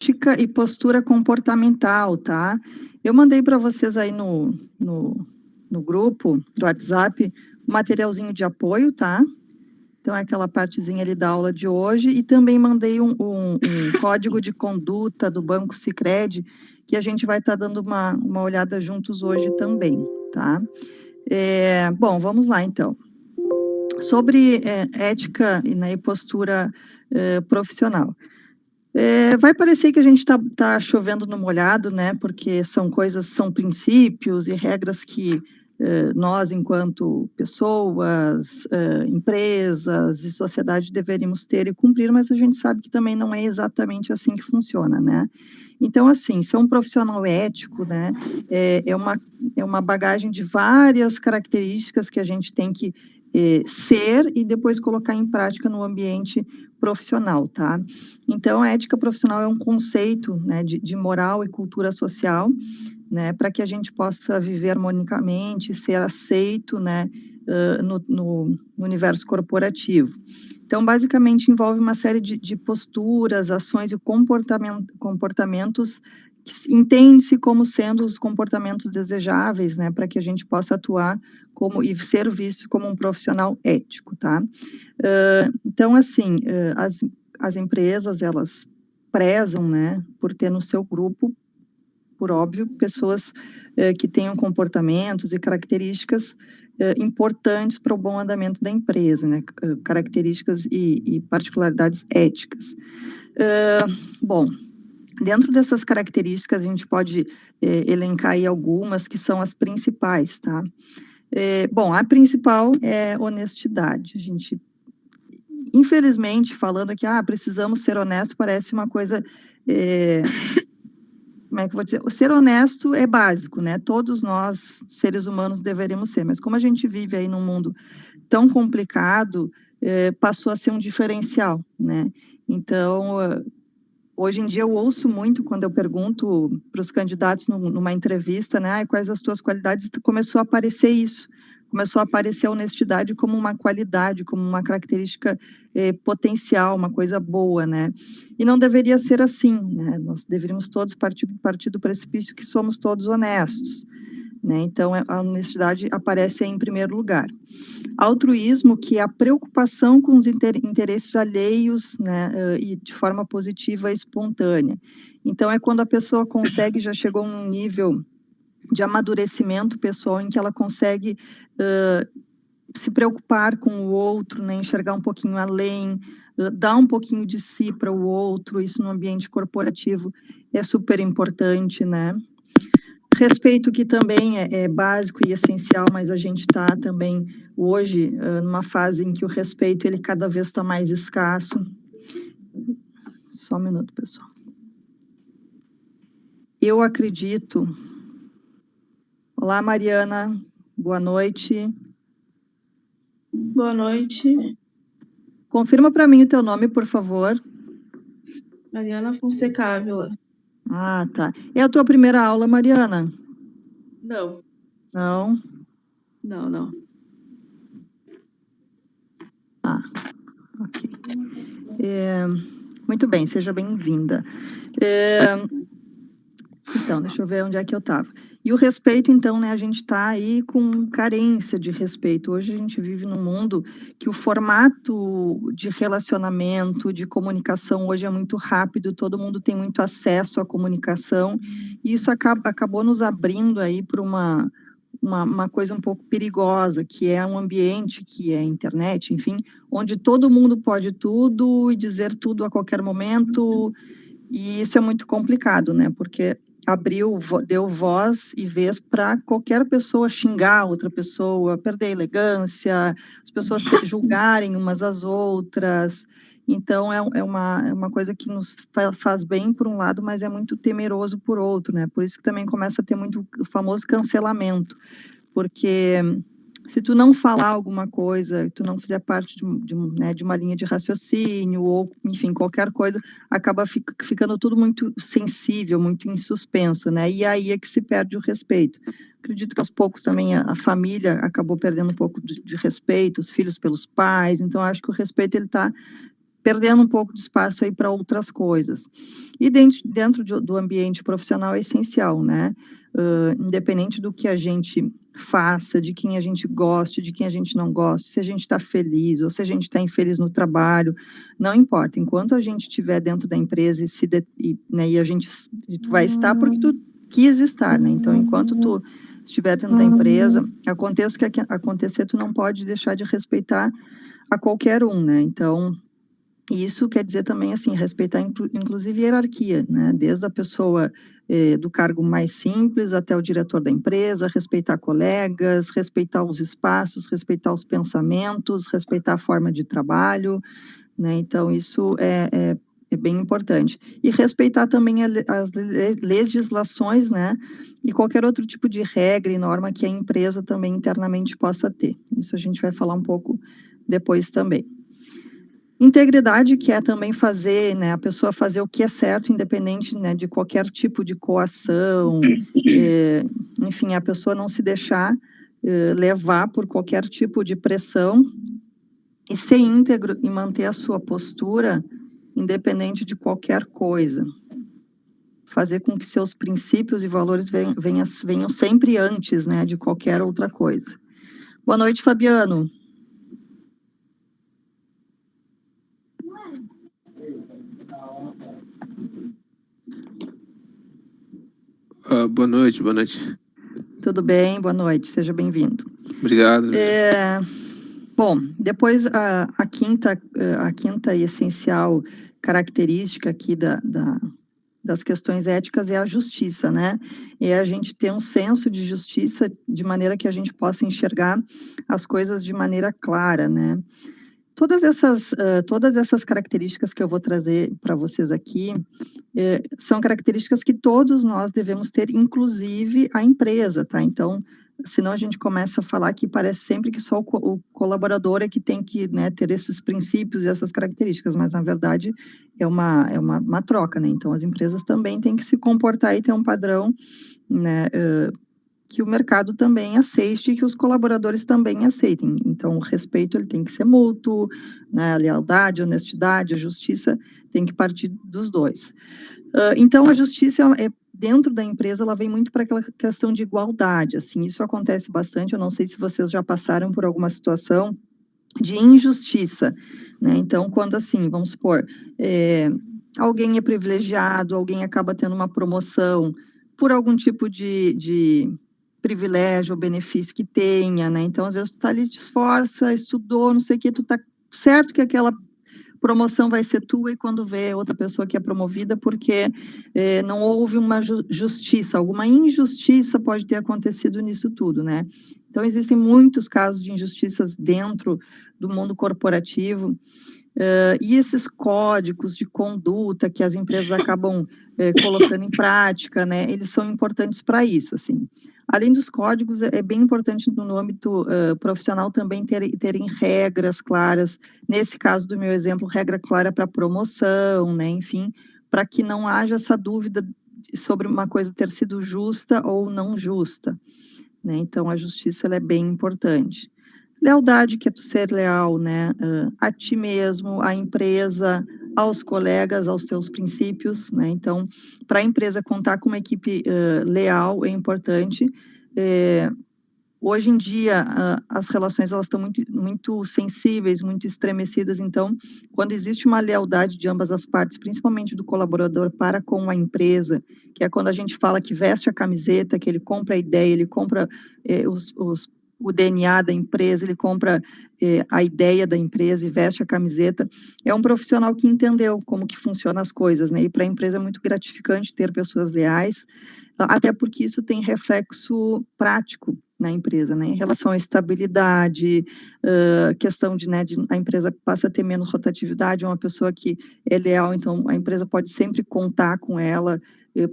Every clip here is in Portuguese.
ética e postura comportamental, tá? Eu mandei para vocês aí no grupo do WhatsApp um materialzinho de apoio, tá? Então, é aquela partezinha ali da aula de hoje. E também mandei um código de conduta do Banco Sicredi, que a gente vai estar dando uma olhada juntos hoje também, tá? Bom, vamos lá, então. Sobre ética e postura profissional. Vai parecer que a gente tá chovendo no molhado, né? Porque são princípios e regras que nós, enquanto pessoas, empresas e sociedade, deveríamos ter e cumprir, mas a gente sabe que também não é exatamente assim que funciona, né? Então, assim, ser um profissional ético, né, é uma bagagem de várias características que a gente tem que ser e depois colocar em prática no ambiente profissional, tá? Então, a ética profissional é um conceito, né, de moral e cultura social, né, para que a gente possa viver harmonicamente, ser aceito, né, no universo corporativo. Então, basicamente, envolve uma série de posturas, ações e comportamentos que entende-se como sendo os comportamentos desejáveis, né, para que a gente possa atuar e ser visto como um profissional ético, tá? Então, assim, as empresas, elas prezam, né, por ter no seu grupo, por óbvio, pessoas que tenham comportamentos e características importantes para o bom andamento da empresa, né? Características e particularidades éticas. Bom, dentro dessas características, a gente pode elencar aí algumas que são as principais, tá? Bom, a principal é honestidade. A gente, infelizmente, falando aqui, precisamos ser honestos, parece uma coisa... como é que eu vou dizer? O ser honesto é básico, né? Todos nós, seres humanos, deveríamos ser, mas como a gente vive aí num mundo tão complicado, passou a ser um diferencial, né? Então, hoje em dia eu ouço muito quando eu pergunto para os candidatos numa entrevista, né? Quais as tuas qualidades? Começou a aparecer isso. Começou a aparecer a honestidade como uma qualidade, como uma característica potencial, uma coisa boa, né? E não deveria ser assim, né? Nós deveríamos todos partir do precipício que somos todos honestos, né? Então, a honestidade aparece aí em primeiro lugar. Altruísmo, que é a preocupação com os interesses alheios, né? E de forma positiva e espontânea. Então, é quando a pessoa consegue, já chegou num nível de amadurecimento pessoal em que ela consegue se preocupar com o outro, né, enxergar um pouquinho além, dar um pouquinho de si para o outro, isso no ambiente corporativo é super importante, né? Respeito, que também é básico e essencial, mas a gente está também hoje numa fase em que o respeito ele cada vez está mais escasso. Só um minuto, pessoal. Eu acredito... Olá, Mariana, boa noite. Boa noite. Confirma para mim o teu nome, por favor. Mariana Fonseca Ávila. Ah, tá. É a tua primeira aula, Mariana? Não. Não? Não. Ah, ok. Muito bem, seja bem-vinda. Então, deixa eu ver onde é que eu estava. E o respeito, então, né, a gente está aí com carência de respeito. Hoje a gente vive num mundo que o formato de relacionamento, de comunicação hoje é muito rápido, todo mundo tem muito acesso à comunicação, e isso acabou nos abrindo aí para uma coisa um pouco perigosa, que é um ambiente, que é a internet, enfim, onde todo mundo pode tudo e dizer tudo a qualquer momento, e isso é muito complicado, né, porque deu voz e vez para qualquer pessoa xingar outra pessoa, perder a elegância, as pessoas se julgarem umas às outras. Então, é uma coisa que nos faz bem por um lado, mas é muito temeroso por outro, né? Por isso que também começa a ter muito o famoso cancelamento, porque se tu não falar alguma coisa, tu não fizer parte de uma linha de raciocínio, ou, enfim, qualquer coisa, acaba ficando tudo muito sensível, muito em suspenso, né? E aí é que se perde o respeito. Acredito que aos poucos também a família acabou perdendo um pouco de respeito, os filhos pelos pais, então acho que o respeito ele está perdendo um pouco de espaço aí para outras coisas. E dentro do ambiente profissional é essencial, né? Independente do que a gente faça, de quem a gente goste, de quem a gente não goste, se a gente está feliz ou se a gente está infeliz no trabalho, não importa. Enquanto a gente estiver dentro da empresa e a gente tu vai estar porque tu quis estar, né? Então, enquanto tu estiver dentro da empresa, aconteça o que acontecer, tu não pode deixar de respeitar a qualquer um, né? Então, isso quer dizer também, assim, respeitar, inclusive, hierarquia, né? Desde a pessoa do cargo mais simples até o diretor da empresa, respeitar colegas, respeitar os espaços, respeitar os pensamentos, respeitar a forma de trabalho, né? Então, isso é bem importante. E respeitar também as legislações, né? E qualquer outro tipo de regra e norma que a empresa também internamente possa ter. Isso a gente vai falar um pouco depois também. Integridade, que é também fazer, né, a pessoa fazer o que é certo, independente, né, de qualquer tipo de coação, enfim, a pessoa não se deixar levar por qualquer tipo de pressão e ser íntegro e manter a sua postura, independente de qualquer coisa. Fazer com que seus princípios e valores venham sempre antes, né, de qualquer outra coisa. Boa noite, Fabiano. Boa noite, boa noite. Tudo bem? Boa noite, seja bem-vindo. Obrigado. Bom, depois a quinta e essencial característica aqui das questões éticas é a justiça, né? É a gente ter um senso de justiça de maneira que a gente possa enxergar as coisas de maneira clara, né? Todas essas características que eu vou trazer para vocês aqui são características que todos nós devemos ter, inclusive a empresa, tá? Então, senão a gente começa a falar que parece sempre que só o colaborador é que tem que, né, ter esses princípios e essas características, mas na verdade é uma troca, né? Então, as empresas também têm que se comportar e ter um padrão, né, que o mercado também aceite e que os colaboradores também aceitem. Então, o respeito ele tem que ser mútuo, né? A lealdade, a honestidade, a justiça tem que partir dos dois. Então, a justiça dentro da empresa, ela vem muito para aquela questão de igualdade, assim, isso acontece bastante, eu não sei se vocês já passaram por alguma situação de injustiça, né? Então, quando assim, vamos supor, alguém é privilegiado, alguém acaba tendo uma promoção por algum tipo de privilégio ou benefício que tenha, né? Então, às vezes, tu tá ali, te esforça, estudou, não sei o que, tu tá certo que aquela promoção vai ser tua e quando vê outra pessoa que é promovida, porque não houve uma justiça, alguma injustiça pode ter acontecido nisso tudo, né? Então, existem muitos casos de injustiças dentro do mundo corporativo, e esses códigos de conduta que as empresas acabam colocando em prática, né, eles são importantes para isso, assim. Além dos códigos, é bem importante no âmbito profissional também terem regras claras, nesse caso do meu exemplo, regra clara para promoção, né, enfim, para que não haja essa dúvida sobre uma coisa ter sido justa ou não justa, né, então a justiça ela é bem importante. Lealdade, que é tu ser leal, né, a ti mesmo, à empresa, aos colegas, aos teus princípios, né, então, para a empresa contar com uma equipe leal é importante. Hoje em dia, as relações, elas estão muito, muito sensíveis, muito estremecidas, então, quando existe uma lealdade de ambas as partes, principalmente do colaborador para com a empresa, que é quando a gente fala que veste a camiseta, que ele compra a ideia, ele compra o DNA da empresa, ele compra a ideia da empresa e veste a camiseta, é um profissional que entendeu como que funcionam as coisas, né? E para a empresa é muito gratificante ter pessoas leais, até porque isso tem reflexo prático na empresa, né? Em relação à estabilidade, questão de a empresa passa a ter menos rotatividade, uma pessoa que é leal, então a empresa pode sempre contar com ela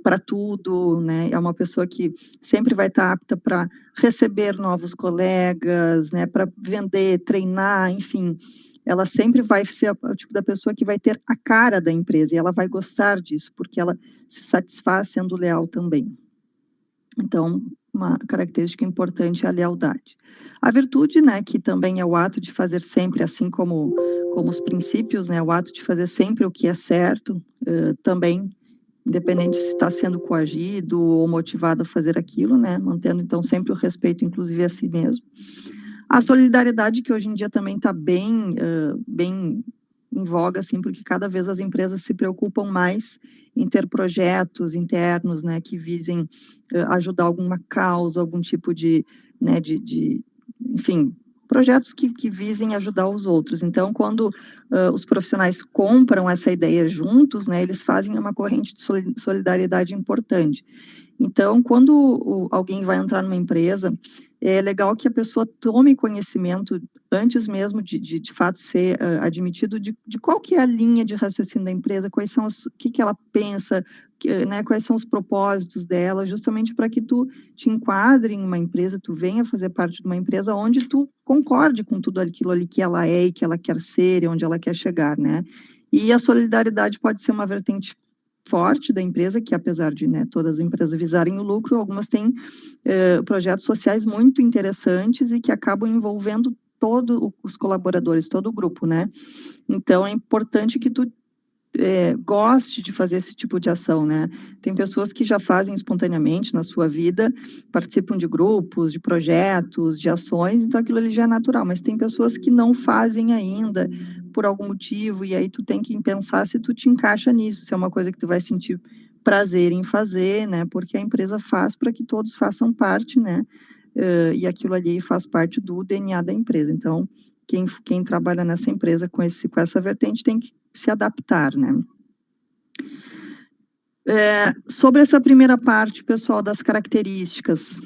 para tudo, né? É uma pessoa que sempre vai estar apta para receber novos colegas, né? Para vender, treinar, enfim. Ela sempre vai ser o tipo da pessoa que vai ter a cara da empresa e ela vai gostar disso, porque ela se satisfaz sendo leal também. Então, uma característica importante é a lealdade. A virtude, né, que também é o ato de fazer sempre assim como como os princípios, né, o ato de fazer sempre o que é certo, também, independente se está sendo coagido ou motivado a fazer aquilo, né, mantendo, então, sempre o respeito, inclusive, a si mesmo. A solidariedade, que hoje em dia também está bem em voga, assim, porque cada vez as empresas se preocupam mais em ter projetos internos, né, que visem ajudar alguma causa, algum tipo de, né, enfim, projetos que visem ajudar os outros. Então, quando os profissionais compram essa ideia juntos, né, eles fazem uma corrente de solidariedade importante. Então, quando alguém vai entrar numa empresa, é legal que a pessoa tome conhecimento antes mesmo de fato ser admitido de qual que é a linha de raciocínio da empresa, quais são o que ela pensa, né, quais são os propósitos dela, justamente para que tu te enquadre em uma empresa, tu venha fazer parte de uma empresa onde tu concorde com tudo aquilo ali que ela é e que ela quer ser e onde ela quer chegar, né? E a solidariedade pode ser uma vertente forte da empresa, que apesar de, né, todas as empresas visarem o lucro, algumas têm projetos sociais muito interessantes e que acabam envolvendo todos os colaboradores, todo o grupo, né? Então, é importante que tu goste de fazer esse tipo de ação, né? Tem pessoas que já fazem espontaneamente na sua vida, participam de grupos, de projetos, de ações, então aquilo ali já é natural, mas tem pessoas que não fazem ainda por algum motivo, e aí tu tem que pensar se tu te encaixa nisso, se é uma coisa que tu vai sentir prazer em fazer, né? Porque a empresa faz para que todos façam parte, né? E aquilo ali faz parte do DNA da empresa. Então, quem trabalha nessa empresa com essa vertente tem que se adaptar, né? Sobre essa primeira parte, pessoal, das características,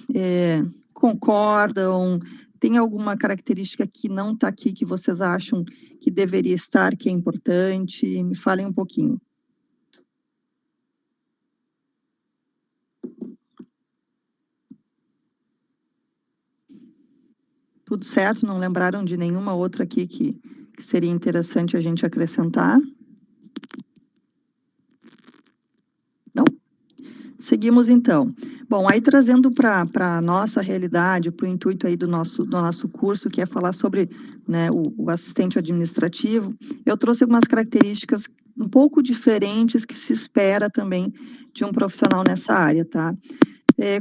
concordam? Tem alguma característica que não está aqui, que vocês acham que deveria estar, que é importante? Me falem um pouquinho. Tudo certo? Não lembraram de nenhuma outra aqui que seria interessante a gente acrescentar? Não? Seguimos, então. Bom, aí trazendo para a nossa realidade, para o intuito aí do nosso curso, que é falar sobre, né, o assistente administrativo, eu trouxe algumas características um pouco diferentes que se espera também de um profissional nessa área, tá?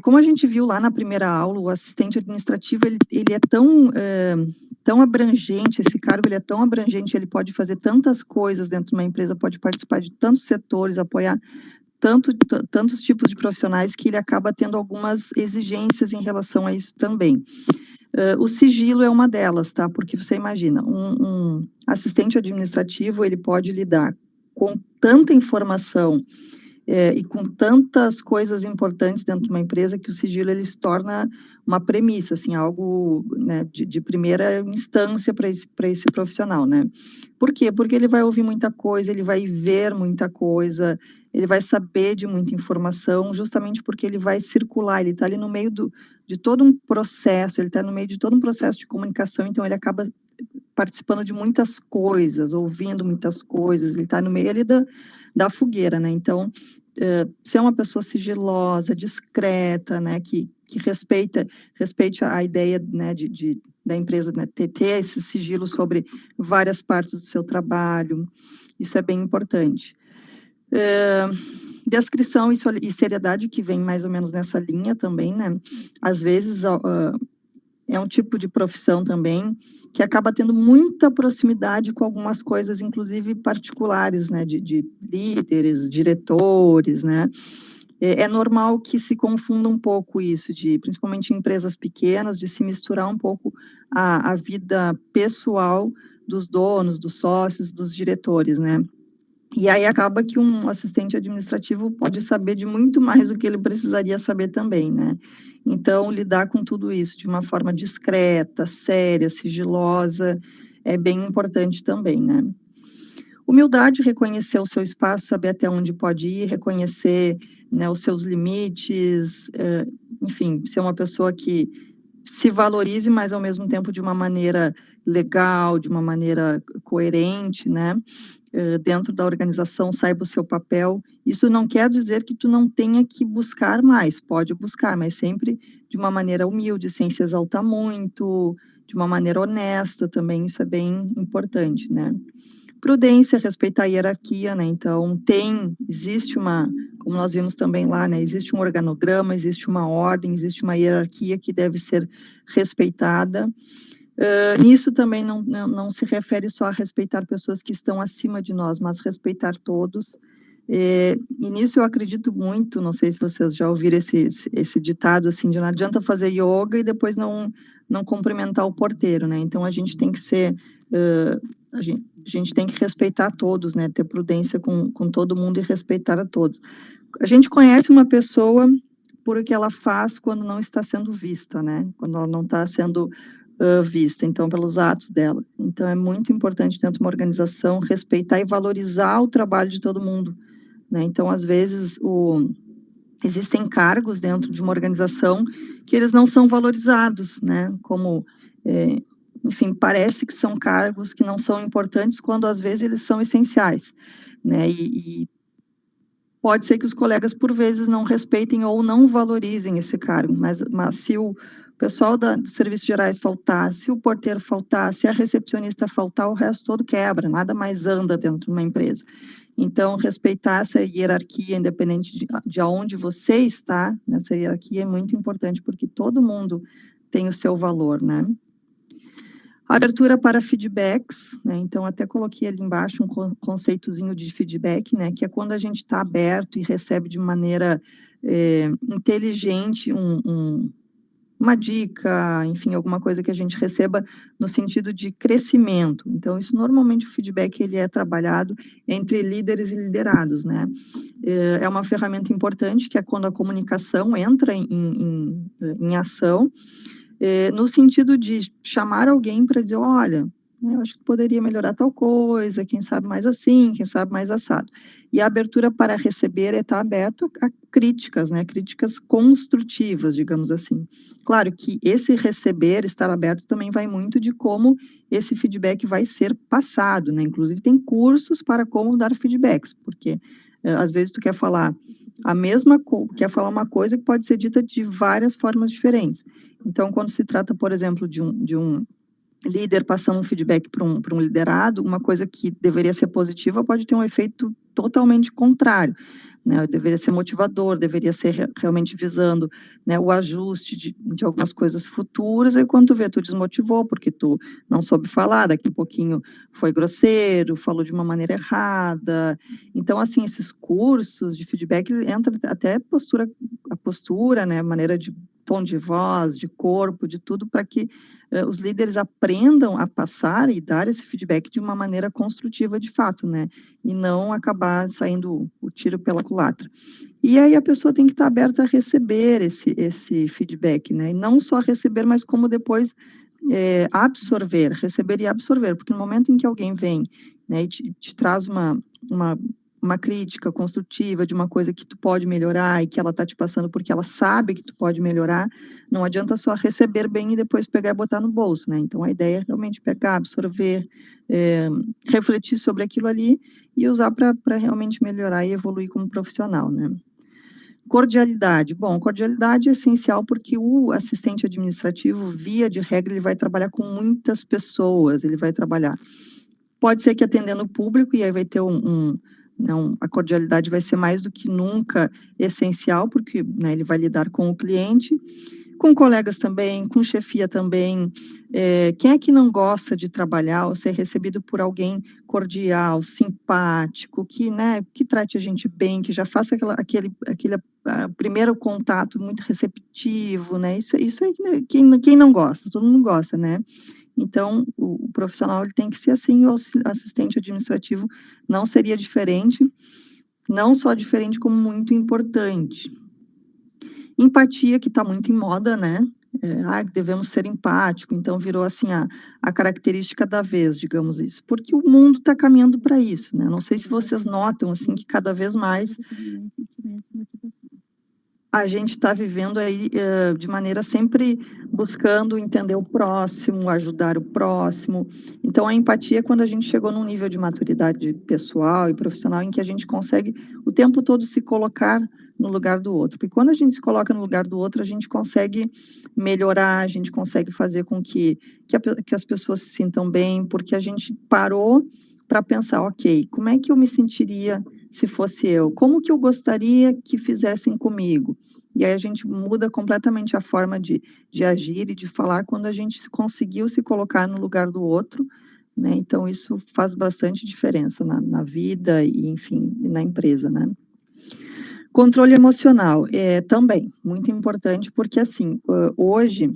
Como a gente viu lá na primeira aula, o assistente administrativo, ele é tão abrangente, esse cargo ele é tão abrangente, ele pode fazer tantas coisas dentro de uma empresa, pode participar de tantos setores, apoiar tantos tipos de profissionais, que ele acaba tendo algumas exigências em relação a isso também. O sigilo é uma delas, tá? Porque você imagina, um assistente administrativo, ele pode lidar com tanta informação e com tantas coisas importantes dentro de uma empresa, que o sigilo ele se torna uma premissa, assim, algo, né, de primeira instância para esse profissional, né? Por quê? Porque ele vai ouvir muita coisa, ele vai ver muita coisa, ele vai saber de muita informação, justamente porque ele vai circular, ele está ali no meio de todo um processo, ele está no meio de todo um processo de comunicação, então ele acaba participando de muitas coisas, ouvindo muitas coisas, ele está no meio ali da fogueira, né? Então, ser uma pessoa sigilosa, discreta, né, que respeite a ideia, né, da empresa, né, ter esse sigilo sobre várias partes do seu trabalho, isso é bem importante. Descrição e seriedade, que vem mais ou menos nessa linha também, né? Às vezes é um tipo de profissão também que acaba tendo muita proximidade com algumas coisas, inclusive particulares, né, de líderes, diretores, né? É normal que se confunda um pouco isso, principalmente em empresas pequenas, de se misturar um pouco a vida pessoal dos donos, dos sócios, dos diretores, né? E aí acaba que um assistente administrativo pode saber de muito mais do que ele precisaria saber também, né? Então, lidar com tudo isso de uma forma discreta, séria, sigilosa, é bem importante também, né? Humildade, reconhecer o seu espaço, saber até onde pode ir, reconhecer, né, os seus limites, enfim, ser uma pessoa que se valorize, mas ao mesmo tempo de uma maneira legal, de uma maneira coerente, né? Dentro da organização, saiba o seu papel. Isso não quer dizer que tu não tenha que buscar mais, pode buscar, mas sempre de uma maneira humilde, sem se exaltar muito, de uma maneira honesta também, isso é bem importante, né? Prudência, respeitar a hierarquia, né? Então, existe como nós vimos também lá, né? Existe um organograma, existe uma ordem, existe uma hierarquia que deve ser respeitada. Isso também não se refere só a respeitar pessoas que estão acima de nós, mas respeitar todos. E nisso eu acredito muito, não sei se vocês já ouviram esse ditado, assim, de não adianta fazer yoga e depois não cumprimentar o porteiro, né? Então, a gente tem que ser... a gente tem que respeitar todos, né? Ter prudência com todo mundo e respeitar a todos. A gente conhece uma pessoa por o que ela faz quando não está sendo vista, né? Quando ela não está sendo vista, então, pelos atos dela. Então, é muito importante dentro de uma organização respeitar e valorizar o trabalho de todo mundo, né? Então, às vezes, existem cargos dentro de uma organização que eles não são valorizados, né? Como, enfim, parece que são cargos que não são importantes quando, às vezes, eles são essenciais, né? E pode ser que os colegas, por vezes, não respeitem ou não valorizem esse cargo, mas se o pessoal dos serviços gerais faltar, se o porteiro faltar, se a recepcionista faltar, o resto todo quebra, nada mais anda dentro de uma empresa. Então, respeitar essa hierarquia, independente de onde você está, nessa hierarquia é muito importante, porque todo mundo tem o seu valor, né? Abertura para feedbacks, né? Então, até coloquei ali embaixo um conceitozinho de feedback, né? Que é quando a gente está aberto e recebe de maneira inteligente uma dica, enfim, alguma coisa que a gente receba no sentido de crescimento. Então, isso normalmente o feedback ele é trabalhado entre líderes e liderados, né? É uma ferramenta importante que é quando a comunicação entra em ação, no sentido de chamar alguém para dizer, olha, eu acho que poderia melhorar tal coisa, quem sabe mais assim, quem sabe mais assado. E a abertura para receber é estar aberto a críticas, né? Críticas construtivas, digamos assim. Claro que esse receber, estar aberto, também vai muito de como esse feedback vai ser passado, né? Inclusive, tem cursos para como dar feedbacks, porque às vezes tu quer falar quer falar uma coisa que pode ser dita de várias formas diferentes. Então, quando se trata, por exemplo, de um líder passando um feedback para um liderado, uma coisa que deveria ser positiva pode ter um efeito totalmente contrário, né? Deveria ser motivador, deveria ser realmente visando, né, o ajuste de algumas coisas futuras, e quando tu vê, tu desmotivou, porque tu não soube falar, daqui a pouquinho foi grosseiro, falou de uma maneira errada. Então, assim, esses cursos de feedback, entra até a postura, né, maneira de tom de voz, de corpo, de tudo, para que os líderes aprendam a passar e dar esse feedback de uma maneira construtiva de fato, né? E não acabar saindo o tiro pela culatra. E aí a pessoa tem que estar aberta a receber esse feedback, né? E não só receber, mas como depois absorver, receber e absorver, porque no momento em que alguém vem, né, e te traz uma crítica construtiva de uma coisa que tu pode melhorar e que ela está te passando porque ela sabe que tu pode melhorar, não adianta só receber bem e depois pegar e botar no bolso, né? Então, a ideia é realmente pegar, absorver, refletir sobre aquilo ali e usar para realmente melhorar e evoluir como profissional, né? Cordialidade. Bom, cordialidade é essencial porque o assistente administrativo, via de regra, ele vai trabalhar com muitas pessoas, ele vai trabalhar. Pode ser que atendendo o público, e aí vai ter a cordialidade vai ser mais do que nunca essencial, porque, né, ele vai lidar com o cliente, com colegas também, com chefia também. Quem é que não gosta de trabalhar ou ser recebido por alguém cordial, simpático, que trate a gente bem, que já faça aquele primeiro contato muito receptivo, né? Isso aí, quem não gosta, todo mundo gosta, né? Então, o profissional ele tem que ser assim, o assistente administrativo não seria diferente, não só diferente, como muito importante. Empatia, que está muito em moda, né? Devemos ser empáticos, então virou assim a característica da vez, digamos isso, porque o mundo está caminhando para isso, né? Não sei se vocês notam, assim, que cada vez mais a gente está vivendo aí de maneira sempre buscando entender o próximo, ajudar o próximo. Então, a empatia é quando a gente chegou num nível de maturidade pessoal e profissional em que a gente consegue o tempo todo se colocar no lugar do outro. Porque quando a gente se coloca no lugar do outro, a gente consegue melhorar, a gente consegue fazer com que as pessoas se sintam bem, porque a gente parou para pensar, ok, como é que eu me sentiria se fosse eu? Como que eu gostaria que fizessem comigo? E aí a gente muda completamente a forma de agir e de falar quando a gente conseguiu se colocar no lugar do outro, né? Então isso faz bastante diferença na vida e, enfim, na empresa, né? Controle emocional é também muito importante, porque assim, hoje,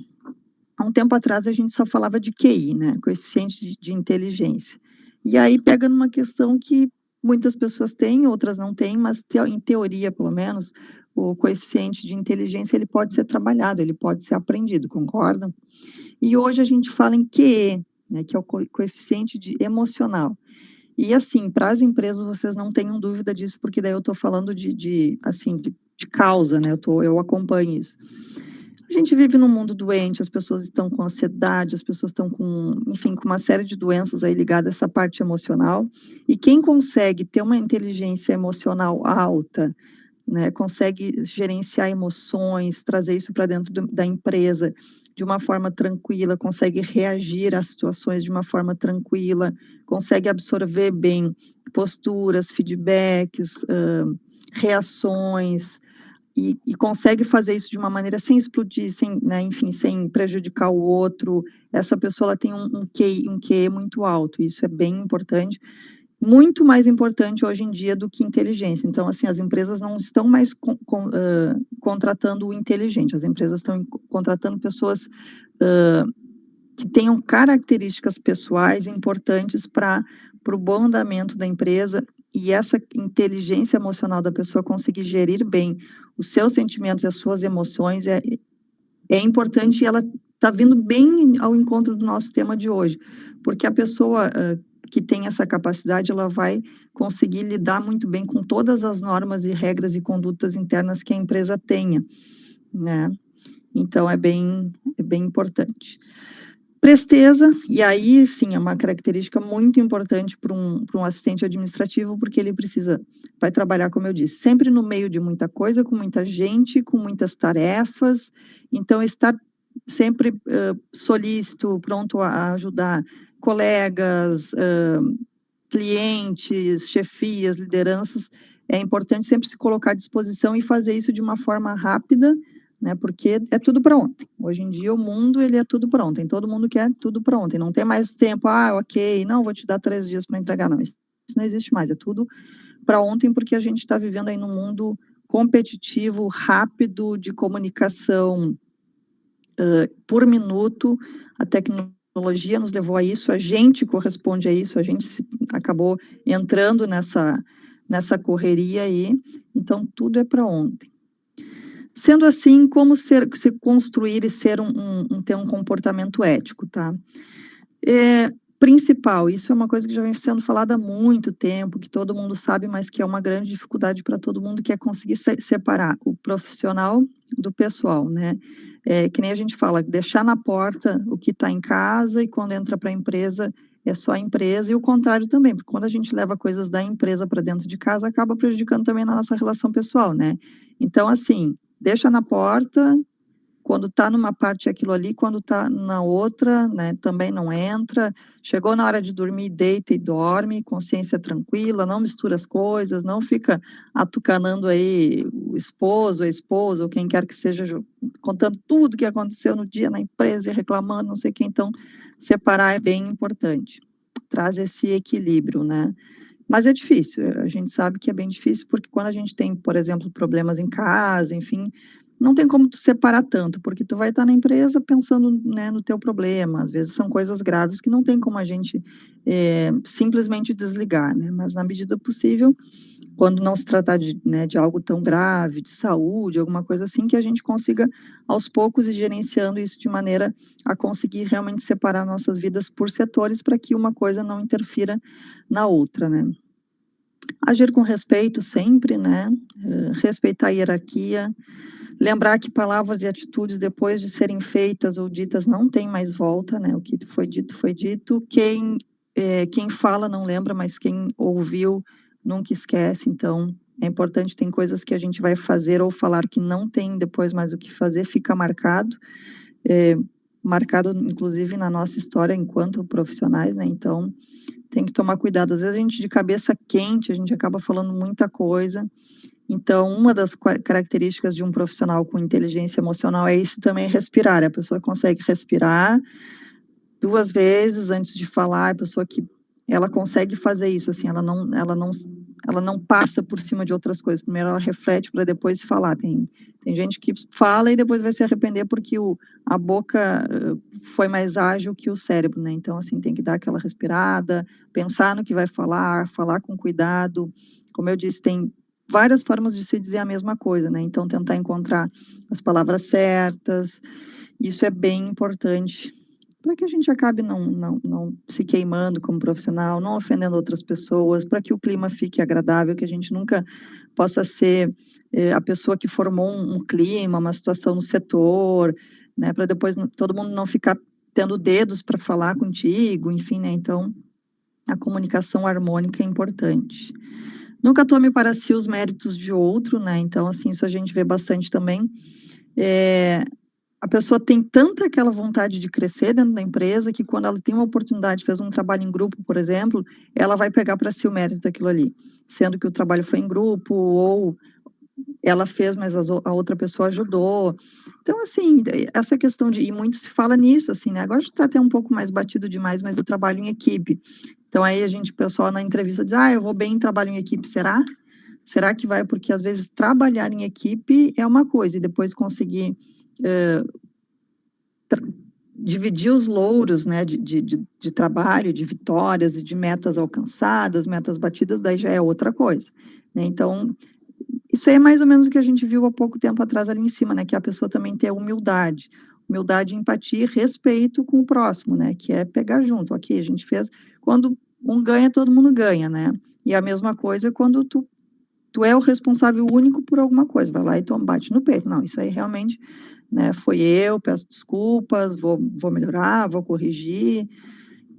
há um tempo atrás a gente só falava de QI, né? Coeficiente de inteligência. E aí pega numa questão que muitas pessoas têm, outras não têm, mas em teoria, pelo menos, o coeficiente de inteligência ele pode ser trabalhado, ele pode ser aprendido, concordam? E hoje a gente fala em QE, né, que é o coeficiente de emocional. E assim, para as empresas vocês não tenham dúvida disso, porque daí eu estou falando de causa, né? Eu acompanho isso. A gente vive num mundo doente, as pessoas estão com ansiedade, as pessoas estão com, enfim, com uma série de doenças aí ligadas a essa parte emocional. E quem consegue ter uma inteligência emocional alta, né, consegue gerenciar emoções, trazer isso para dentro da empresa de uma forma tranquila, consegue reagir às situações de uma forma tranquila, consegue absorver bem posturas, feedbacks, reações, e consegue fazer isso de uma maneira sem explodir, sem, né, enfim, sem prejudicar o outro. Essa pessoa ela tem um QI muito alto, isso é bem importante. Muito mais importante hoje em dia do que inteligência. Então, assim, as empresas não estão mais contratando o inteligente, as empresas estão contratando pessoas que tenham características pessoais importantes para o bom andamento da empresa, e essa inteligência emocional da pessoa conseguir gerir bem os seus sentimentos e as suas emoções é importante, e ela está vindo bem ao encontro do nosso tema de hoje, porque a pessoa que tem essa capacidade, ela vai conseguir lidar muito bem com todas as normas e regras e condutas internas que a empresa tenha, né? Então, é bem importante. Presteza, e aí, sim, é uma característica muito importante para um assistente administrativo, porque ele vai trabalhar, como eu disse, sempre no meio de muita coisa, com muita gente, com muitas tarefas, então estar sempre solícito, pronto a ajudar colegas, clientes, chefias, lideranças, é importante sempre se colocar à disposição e fazer isso de uma forma rápida, né, porque é tudo para ontem. Hoje em dia o mundo ele é tudo para ontem, todo mundo quer tudo para ontem, não tem mais tempo, ok, não, vou te dar 3 dias para entregar, não, isso não existe mais, é tudo para ontem, porque a gente está vivendo aí num mundo competitivo, rápido, de comunicação por minuto. A tecnologia nos levou a isso, a gente corresponde a isso, a gente acabou entrando nessa correria aí, então tudo é para ontem. Sendo assim, como se construir e ter um comportamento ético, tá? Principal, isso é uma coisa que já vem sendo falada há muito tempo, que todo mundo sabe, mas que é uma grande dificuldade para todo mundo, que é conseguir separar o profissional do pessoal, né? Que nem a gente fala, deixar na porta o que está em casa, e quando entra para a empresa, é só a empresa, e o contrário também, porque quando a gente leva coisas da empresa para dentro de casa, acaba prejudicando também na nossa relação pessoal, né? Então, assim, deixa na porta, quando está numa parte aquilo ali, quando está na outra, né, também não entra. Chegou na hora de dormir, deita e dorme, consciência tranquila, não mistura as coisas, não fica atucanando aí o esposo, a esposa, ou quem quer que seja, contando tudo que aconteceu no dia na empresa e reclamando, não sei o que. Então, separar é bem importante, traz esse equilíbrio, né? Mas é difícil, a gente sabe que é bem difícil, porque quando a gente tem, por exemplo, problemas em casa, enfim, não tem como tu separar tanto, porque tu vai estar na empresa pensando, né, no teu problema, às vezes são coisas graves que não tem como a gente simplesmente desligar, né, mas na medida possível, quando não se tratar de algo tão grave, de saúde, alguma coisa assim, que a gente consiga aos poucos ir gerenciando isso de maneira a conseguir realmente separar nossas vidas por setores, para que uma coisa não interfira na outra, né. Agir com respeito sempre, né, respeitar a hierarquia, lembrar que palavras e atitudes, depois de serem feitas ou ditas, não tem mais volta, né, o que foi dito, foi dito. Quem fala não lembra, mas quem ouviu nunca esquece, então É importante, tem coisas que a gente vai fazer ou falar que não tem depois mais o que fazer, fica marcado, marcado inclusive na nossa história enquanto profissionais, né? Então, tem que tomar cuidado. Às vezes a gente de cabeça quente, a gente acaba falando muita coisa. Então, uma das características de um profissional com inteligência emocional é isso também, respirar. A pessoa consegue respirar 2 vezes antes de falar, a pessoa que ela consegue fazer isso, assim, ela não passa por cima de outras coisas. Primeiro ela reflete para depois falar. Tem gente que fala e depois vai se arrepender porque a boca foi mais ágil que o cérebro, né? Então, assim, tem que dar aquela respirada, pensar no que vai falar com cuidado. Como eu disse, tem várias formas de se dizer a mesma coisa, né? Então, tentar encontrar as palavras certas, isso é bem importante, para que a gente acabe não se queimando como profissional, não ofendendo outras pessoas, para que o clima fique agradável, que a gente nunca possa ser a pessoa que formou um clima, uma situação no setor, né, para depois todo mundo não ficar tendo dedos para falar contigo, enfim, né, então a comunicação harmônica é importante. Nunca tome para si os méritos de outro, né, então, assim, isso a gente vê bastante também. A pessoa tem tanta aquela vontade de crescer dentro da empresa que quando ela tem uma oportunidade, fez um trabalho em grupo, por exemplo, ela vai pegar para si o mérito daquilo ali, sendo que o trabalho foi em grupo ou ela fez, mas a outra pessoa ajudou. Então, assim, essa questão e muito se fala nisso, assim, né? Agora está até um pouco mais batido demais, mas o trabalho em equipe. Então, aí o pessoal na entrevista diz, eu vou bem em trabalho em equipe, será? Será que vai? Porque, às vezes, trabalhar em equipe é uma coisa, e depois conseguir dividir os louros, né, de trabalho, de vitórias e de metas alcançadas, metas batidas, daí já é outra coisa, né? Então, isso aí é mais ou menos o que a gente viu há pouco tempo atrás ali em cima, né, que a pessoa também tem humildade, empatia e respeito com o próximo, né, que é pegar junto. Ok, a gente fez, quando um ganha, todo mundo ganha, né? E a mesma coisa quando tu é o responsável único por alguma coisa, vai lá e tu bate no peito. Não, isso aí realmente, né, foi eu, peço desculpas, vou melhorar, vou corrigir,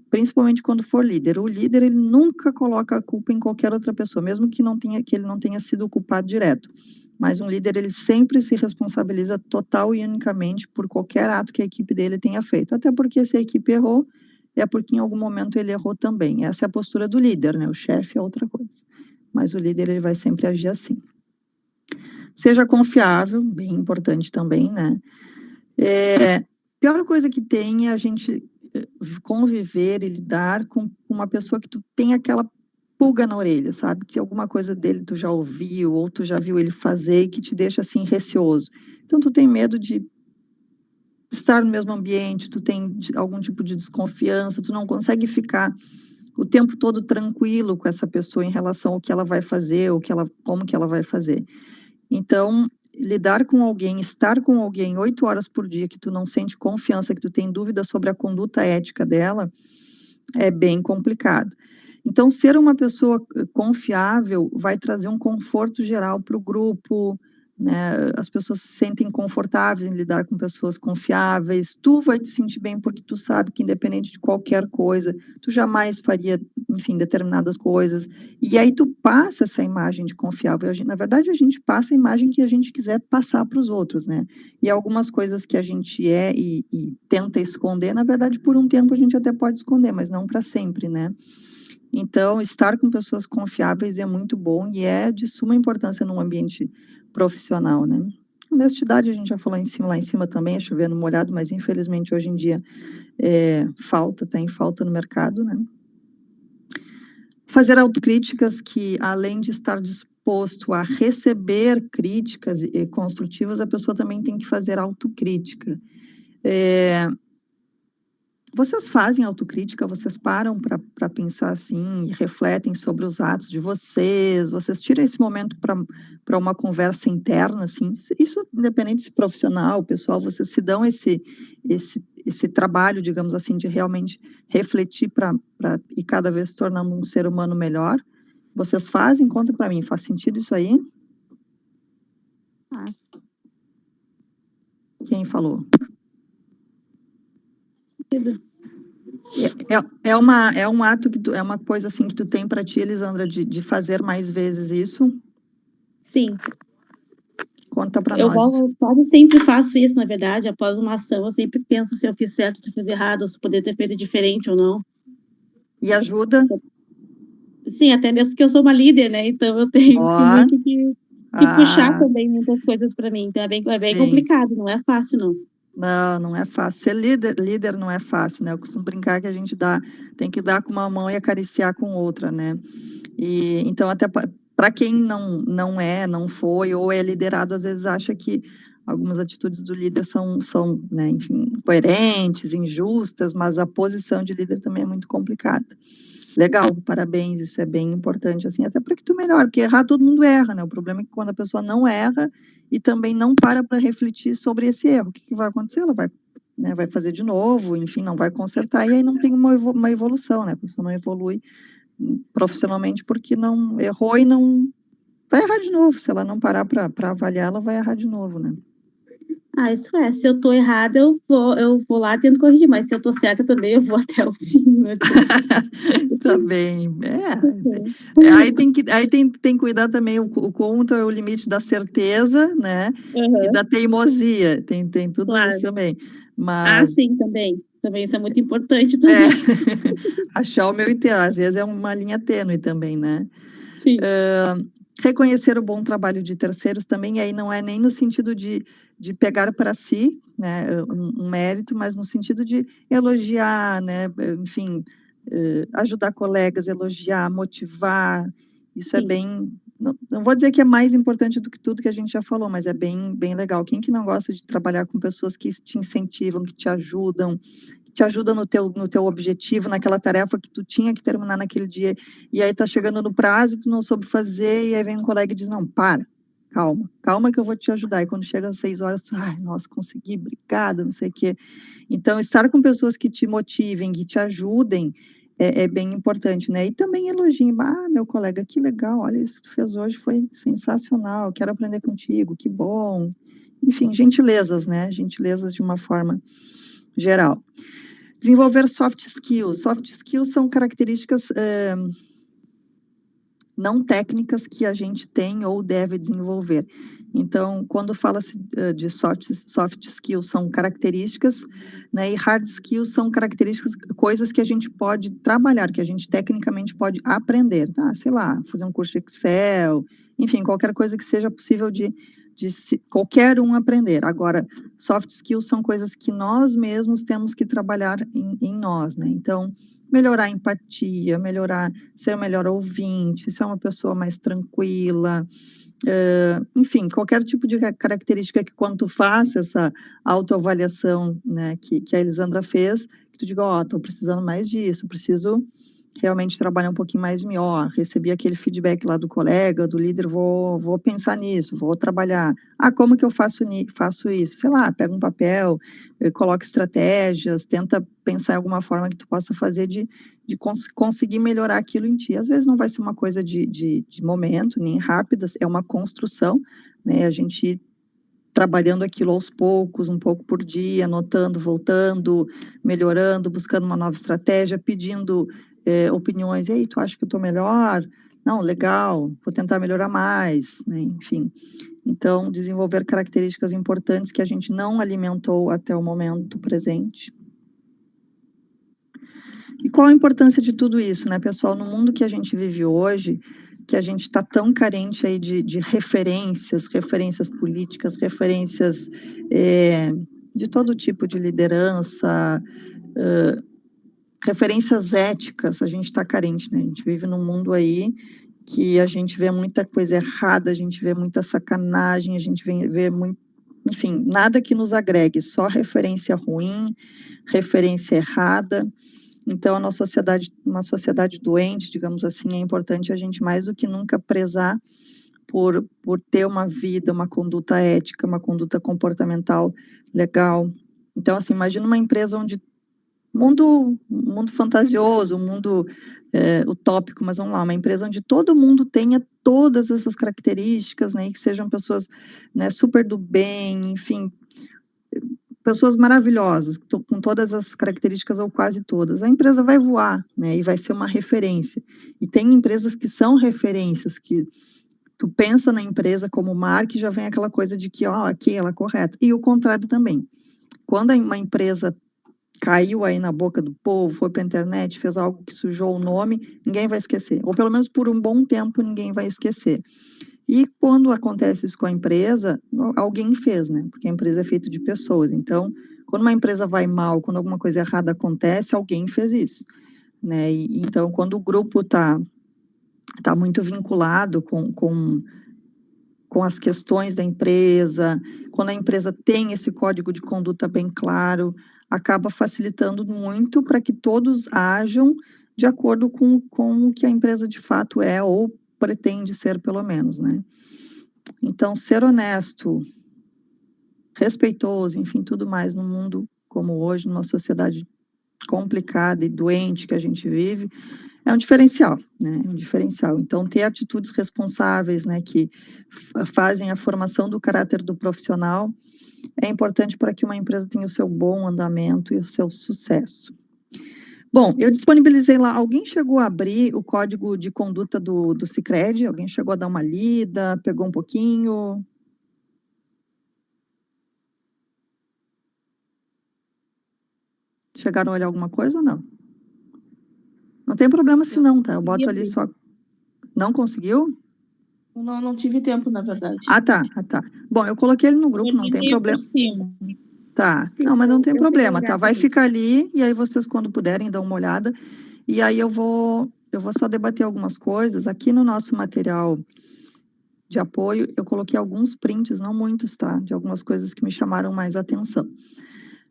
principalmente quando for líder. O líder, ele nunca coloca a culpa em qualquer outra pessoa, mesmo que ele não tenha sido o culpado direto. Mas um líder, ele sempre se responsabiliza total e unicamente por qualquer ato que a equipe dele tenha feito. Até porque se a equipe errou, é porque em algum momento ele errou também. Essa é a postura do líder, né? O chefe é outra coisa. Mas o líder, ele vai sempre agir assim. Seja confiável, bem importante também, né? Pior coisa que tem é a gente conviver e lidar com uma pessoa que tu tem aquela pulga na orelha, sabe? Que alguma coisa dele tu já ouviu, ou tu já viu ele fazer e que te deixa, assim, receoso. Então, tu tem medo de estar no mesmo ambiente, tu tem algum tipo de desconfiança, tu não consegue ficar o tempo todo tranquilo com essa pessoa em relação ao que ela vai fazer, como que ela vai fazer. Então, lidar com alguém, estar com alguém 8 horas por dia que tu não sente confiança, que tu tem dúvida sobre a conduta ética dela, é bem complicado. Então, ser uma pessoa confiável vai trazer um conforto geral para o grupo, né? As pessoas se sentem confortáveis em lidar com pessoas confiáveis, tu vai te sentir bem porque tu sabe que independente de qualquer coisa, tu jamais faria, enfim, determinadas coisas, e aí tu passa essa imagem de confiável. Na verdade, a gente passa a imagem que a gente quiser passar para os outros, né? E algumas coisas que a gente é e tenta esconder, na verdade, por um tempo a gente até pode esconder, mas não para sempre, né? Então, estar com pessoas confiáveis é muito bom e é de suma importância num ambiente profissional, né? Honestidade, a gente já falou lá em cima também, é chover no molhado, mas infelizmente hoje em dia tem falta no mercado, né? Fazer autocríticas que, além de estar disposto a receber críticas construtivas, a pessoa também tem que fazer autocrítica. Vocês fazem autocrítica, vocês param para pensar assim e refletem sobre os atos de vocês tiram esse momento para uma conversa interna, assim, isso independente se profissional, pessoal, vocês se dão esse trabalho, digamos assim, de realmente refletir para ir cada vez se tornando um ser humano melhor. Vocês fazem? Conta para mim, faz sentido isso aí? Quem falou? É um ato é uma coisa assim que tu tem para ti, Elisandra, de fazer mais vezes isso? Sim. Conta para Eu nós. quase sempre faço isso, na verdade. Após uma ação, eu sempre penso se eu fiz certo, se eu fiz errado, se poderia ter feito diferente ou não. E ajuda? Sim, até mesmo porque eu sou uma líder, né? Então eu tenho muito que puxar também muitas coisas para mim. Então é bem complicado, não é fácil, não. Não é fácil. Ser líder não é fácil, né? Eu costumo brincar que a gente tem que dar com uma mão e acariciar com outra, né? E então até para quem não foi ou é liderado, às vezes acha que algumas atitudes do líder são, né, enfim, coerentes, injustas, mas a posição de líder também é muito complicada. Legal, parabéns, isso é bem importante, assim, até para que tu melhore, porque errar todo mundo erra, né? O problema é que quando a pessoa não erra e também não para refletir sobre esse erro, o que vai acontecer? Ela vai fazer de novo, enfim, não vai consertar, e aí não tem uma evolução, né? A pessoa não evolui profissionalmente porque não errou e não vai errar de novo. Se ela não parar para avaliar, ela vai errar de novo, né? Isso é. Se eu tô errada, eu vou lá e tento corrigir, mas se eu tô certa também, eu vou até o fim. Tá bem. Aí tem que cuidar também o quanto é o limite da certeza, né? E da teimosia. Tem tudo isso também. Mas... sim, também. Também isso é muito importante também. Achar o meu inteiro. Às vezes é uma linha tênue também, né? Sim. Reconhecer o bom trabalho de terceiros também, aí não é nem no sentido de pegar para si, né, um mérito, mas no sentido de elogiar, né, enfim, ajudar colegas, elogiar, motivar, isso é bem, não vou dizer que é mais importante do que tudo que a gente já falou, mas é bem legal. Quem que não gosta de trabalhar com pessoas que te incentivam, que te ajudam no teu objetivo, naquela tarefa que tu tinha que terminar naquele dia, e aí tá chegando no prazo e tu não soube fazer, e aí vem um colega e diz, não, calma que eu vou te ajudar. E quando chega às 6 horas, nossa, consegui, obrigada, não sei o quê. Então, estar com pessoas que te motivem, que te ajudem, é bem importante, né? E também elogiem, meu colega, que legal, olha, isso que tu fez hoje foi sensacional, quero aprender contigo, que bom. Enfim, gentilezas, né? Gentilezas de uma forma geral. Desenvolver soft skills. Soft skills são características não técnicas que a gente tem ou deve desenvolver. Então, quando fala-se de soft skills, são características, né, e hard skills são características, coisas que a gente pode trabalhar, que a gente tecnicamente pode aprender, tá? Sei lá, fazer um curso de Excel, enfim, qualquer coisa que seja possível de qualquer um aprender. Agora, soft skills são coisas que nós mesmos temos que trabalhar em nós, né? Então, melhorar a empatia, ser melhor ouvinte, ser uma pessoa mais tranquila, enfim, qualquer tipo de característica que quando tu faça essa autoavaliação, né, que a Elisandra fez, que tu diga, estou precisando mais disso, preciso realmente trabalhar um pouquinho mais em mim, recebi aquele feedback lá do colega, do líder, vou pensar nisso, vou trabalhar. Como que eu faço isso? Sei lá, pega um papel, coloca estratégias, tenta pensar em alguma forma que tu possa fazer de conseguir melhorar aquilo em ti. Às vezes não vai ser uma coisa de momento, nem rápida, é uma construção, né? A gente trabalhando aquilo aos poucos, um pouco por dia, anotando, voltando, melhorando, buscando uma nova estratégia, pedindo opiniões. Ei, tu acha que eu estou melhor? Não, legal, vou tentar melhorar mais, né? Enfim. Então, desenvolver características importantes que a gente não alimentou até o momento presente. E qual a importância de tudo isso, né, pessoal? No mundo que a gente vive hoje, que a gente está tão carente aí de referências políticas, referências de todo tipo de liderança, referências éticas, a gente está carente, né? A gente vive num mundo aí que a gente vê muita coisa errada, a gente vê muita sacanagem, a gente vê muito, enfim, nada que nos agregue, só referência ruim, referência errada. Então, uma sociedade doente, digamos assim, é importante a gente mais do que nunca prezar por ter uma vida, uma conduta ética, uma conduta comportamental legal. Então, assim, imagina uma empresa onde mundo fantasioso, um mundo utópico, mas vamos lá, uma empresa onde todo mundo tenha todas essas características, né, e que sejam pessoas, né, super do bem, enfim, pessoas maravilhosas, com todas as características ou quase todas, a empresa vai voar, né, e vai ser uma referência. E tem empresas que são referências, que tu pensa na empresa como marca e já vem aquela coisa de que, ó, aqui ela é correta. E o contrário também. Quando uma empresa caiu aí na boca do povo, foi para a internet, fez algo que sujou o nome, ninguém vai esquecer. Ou pelo menos por um bom tempo ninguém vai esquecer. E quando acontece isso com a empresa, alguém fez, né? Porque a empresa é feita de pessoas. Então, quando uma empresa vai mal, quando alguma coisa errada acontece, alguém fez isso, né? Então, quando o grupo tá muito vinculado com as questões da empresa, quando a empresa tem esse código de conduta bem claro, acaba facilitando muito para que todos ajam de acordo com o que a empresa de fato é, ou pretende ser, pelo menos, né? Então, ser honesto, respeitoso, enfim, tudo mais no mundo como hoje, numa sociedade complicada e doente que a gente vive, é um diferencial, né? É um diferencial. Então, ter atitudes responsáveis, né, que fazem a formação do caráter do profissional é importante para que uma empresa tenha o seu bom andamento e o seu sucesso. Bom, eu disponibilizei lá, alguém chegou a abrir o código de conduta do Sicredi? Alguém chegou a dar uma lida, pegou um pouquinho? Chegaram a olhar alguma coisa ou não? Não tem problema se não, tá? Eu boto ali só... Não conseguiu? Não tive tempo, na verdade. Ah, tá. Bom, eu coloquei ele no grupo, não tem problema. Por cima. Tá, não, mas não tem problema, tá? Vai ficar ali, e aí vocês, quando puderem, dão uma olhada. E aí eu vou só debater algumas coisas. Aqui no nosso material de apoio, eu coloquei alguns prints, não muitos, tá? De algumas coisas que me chamaram mais atenção.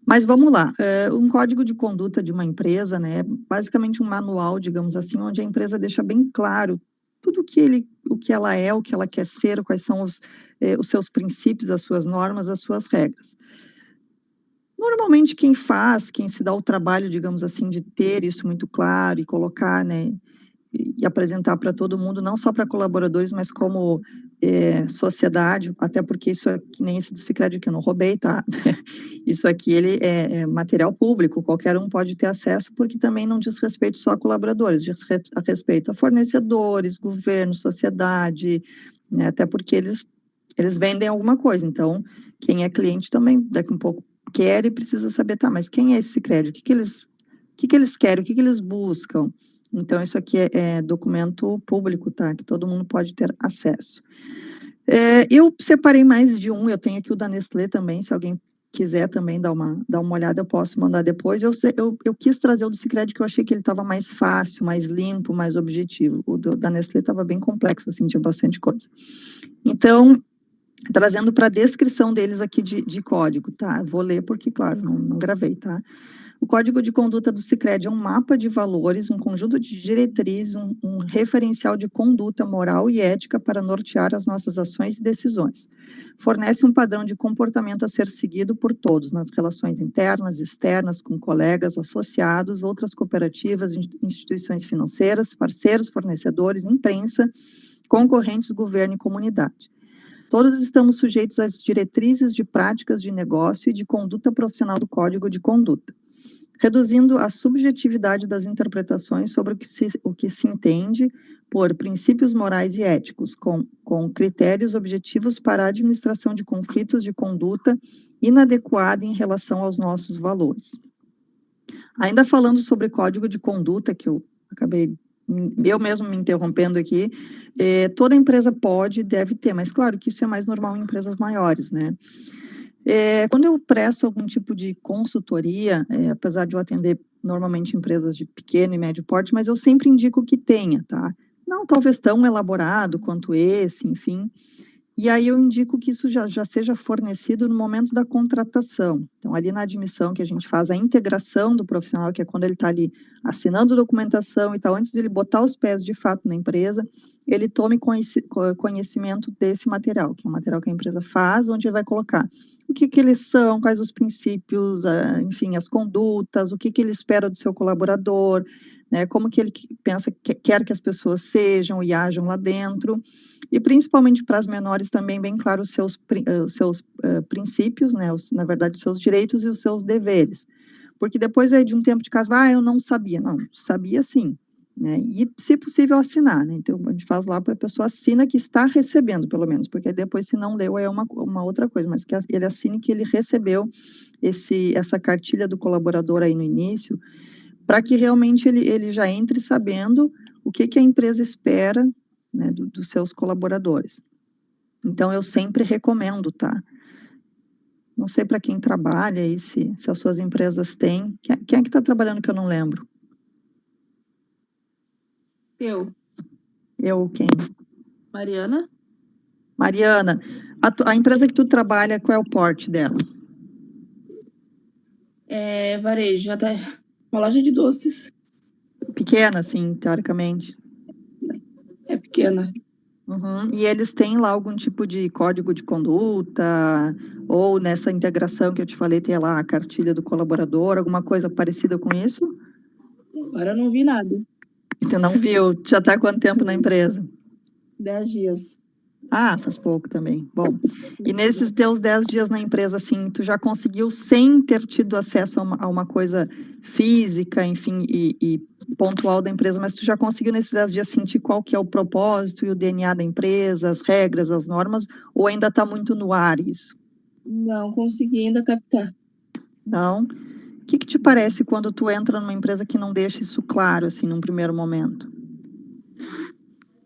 Mas vamos lá, um código de conduta de uma empresa, né? Basicamente um manual, digamos assim, onde a empresa deixa bem claro tudo o que ela é, o que ela quer ser, quais são os seus princípios, as suas normas, as suas regras. Normalmente quem se dá o trabalho, digamos assim, de ter isso muito claro e colocar, né, e apresentar para todo mundo, não só para colaboradores, mas como sociedade, até porque isso é que nem esse do Sicredi que eu não roubei, tá? Isso aqui ele é material público, qualquer um pode ter acesso, porque também não diz respeito só a colaboradores, diz respeito a fornecedores, governo, sociedade, né, até porque eles vendem alguma coisa, então quem é cliente também, daqui um pouco, quer e precisa saber, tá, mas quem é esse Sicredi? O que eles querem? O que eles buscam? Então, isso aqui é documento público, tá? Que todo mundo pode ter acesso. Eu separei mais de um, eu tenho aqui o da Nestlé também, se alguém quiser também dar uma olhada, eu posso mandar depois. Eu quis trazer o do Sicredi, que eu achei que ele estava mais fácil, mais limpo, mais objetivo. O da Nestlé estava bem complexo, assim, tinha bastante coisa. Então, trazendo para a descrição deles aqui de código, tá? Vou ler porque, claro, não gravei, tá? O Código de Conduta do Sicredi é um mapa de valores, um conjunto de diretrizes, um referencial de conduta moral e ética para nortear as nossas ações e decisões. Fornece um padrão de comportamento a ser seguido por todos, nas relações internas, externas, com colegas, associados, outras cooperativas, instituições financeiras, parceiros, fornecedores, imprensa, concorrentes, governo e comunidade. Todos estamos sujeitos às diretrizes de práticas de negócio e de conduta profissional do Código de Conduta, reduzindo a subjetividade das interpretações sobre o que se entende por princípios morais e éticos, com critérios objetivos para a administração de conflitos de conduta inadequada em relação aos nossos valores. Ainda falando sobre código de conduta, que eu acabei eu mesmo me interrompendo aqui, toda empresa pode e deve ter, mas claro que isso é mais normal em empresas maiores, né? Quando eu presto algum tipo de consultoria, apesar de eu atender normalmente empresas de pequeno e médio porte, mas eu sempre indico que tenha, tá? Não talvez tão elaborado quanto esse, enfim. E aí eu indico que isso já seja fornecido no momento da contratação. Então, ali na admissão que a gente faz a integração do profissional, que é quando ele está ali assinando documentação e tal, antes de ele botar os pés de fato na empresa, ele tome conhecimento desse material, que é um material que a empresa faz, onde ele vai colocar o que eles são, quais os princípios, enfim, as condutas, o que ele espera do seu colaborador, né, como que ele quer que as pessoas sejam e ajam lá dentro, e principalmente para as menores também, bem claro, os seus princípios, né, na verdade, os seus direitos e os seus deveres. Porque depois aí de um tempo de casa, eu não sabia. Não, sabia sim. né? E, se possível, assinar, né? Então, a gente faz lá para a pessoa assina que está recebendo, pelo menos, porque depois, se não leu, é uma outra coisa, mas que ele assine que ele recebeu essa cartilha do colaborador aí no início, para que realmente ele já entre sabendo o que a empresa espera, né, dos seus colaboradores. Então, eu sempre recomendo, tá? Não sei para quem trabalha aí, se as suas empresas têm. Quem é que está trabalhando que eu não lembro? Eu, quem? Mariana? Mariana, a empresa que tu trabalha, qual é o porte dela? É varejo, até uma loja de doces. Pequena, assim, teoricamente. É pequena. Uhum. E eles têm lá algum tipo de código de conduta, ou nessa integração que eu te falei, tem lá a cartilha do colaborador, alguma coisa parecida com isso? Agora eu não vi nada. Tu não viu? Já está há quanto tempo na empresa? 10 dias. Ah, faz pouco também. Bom, e nesses teus 10 dias na empresa, assim, tu já conseguiu, sem ter tido acesso a uma coisa física, enfim, e pontual da empresa, mas tu já conseguiu nesses 10 dias sentir qual que é o propósito e o DNA da empresa, as regras, as normas, ou ainda está muito no ar isso? Não consegui ainda captar. Não? O que te parece quando tu entra numa empresa que não deixa isso claro, assim, num primeiro momento?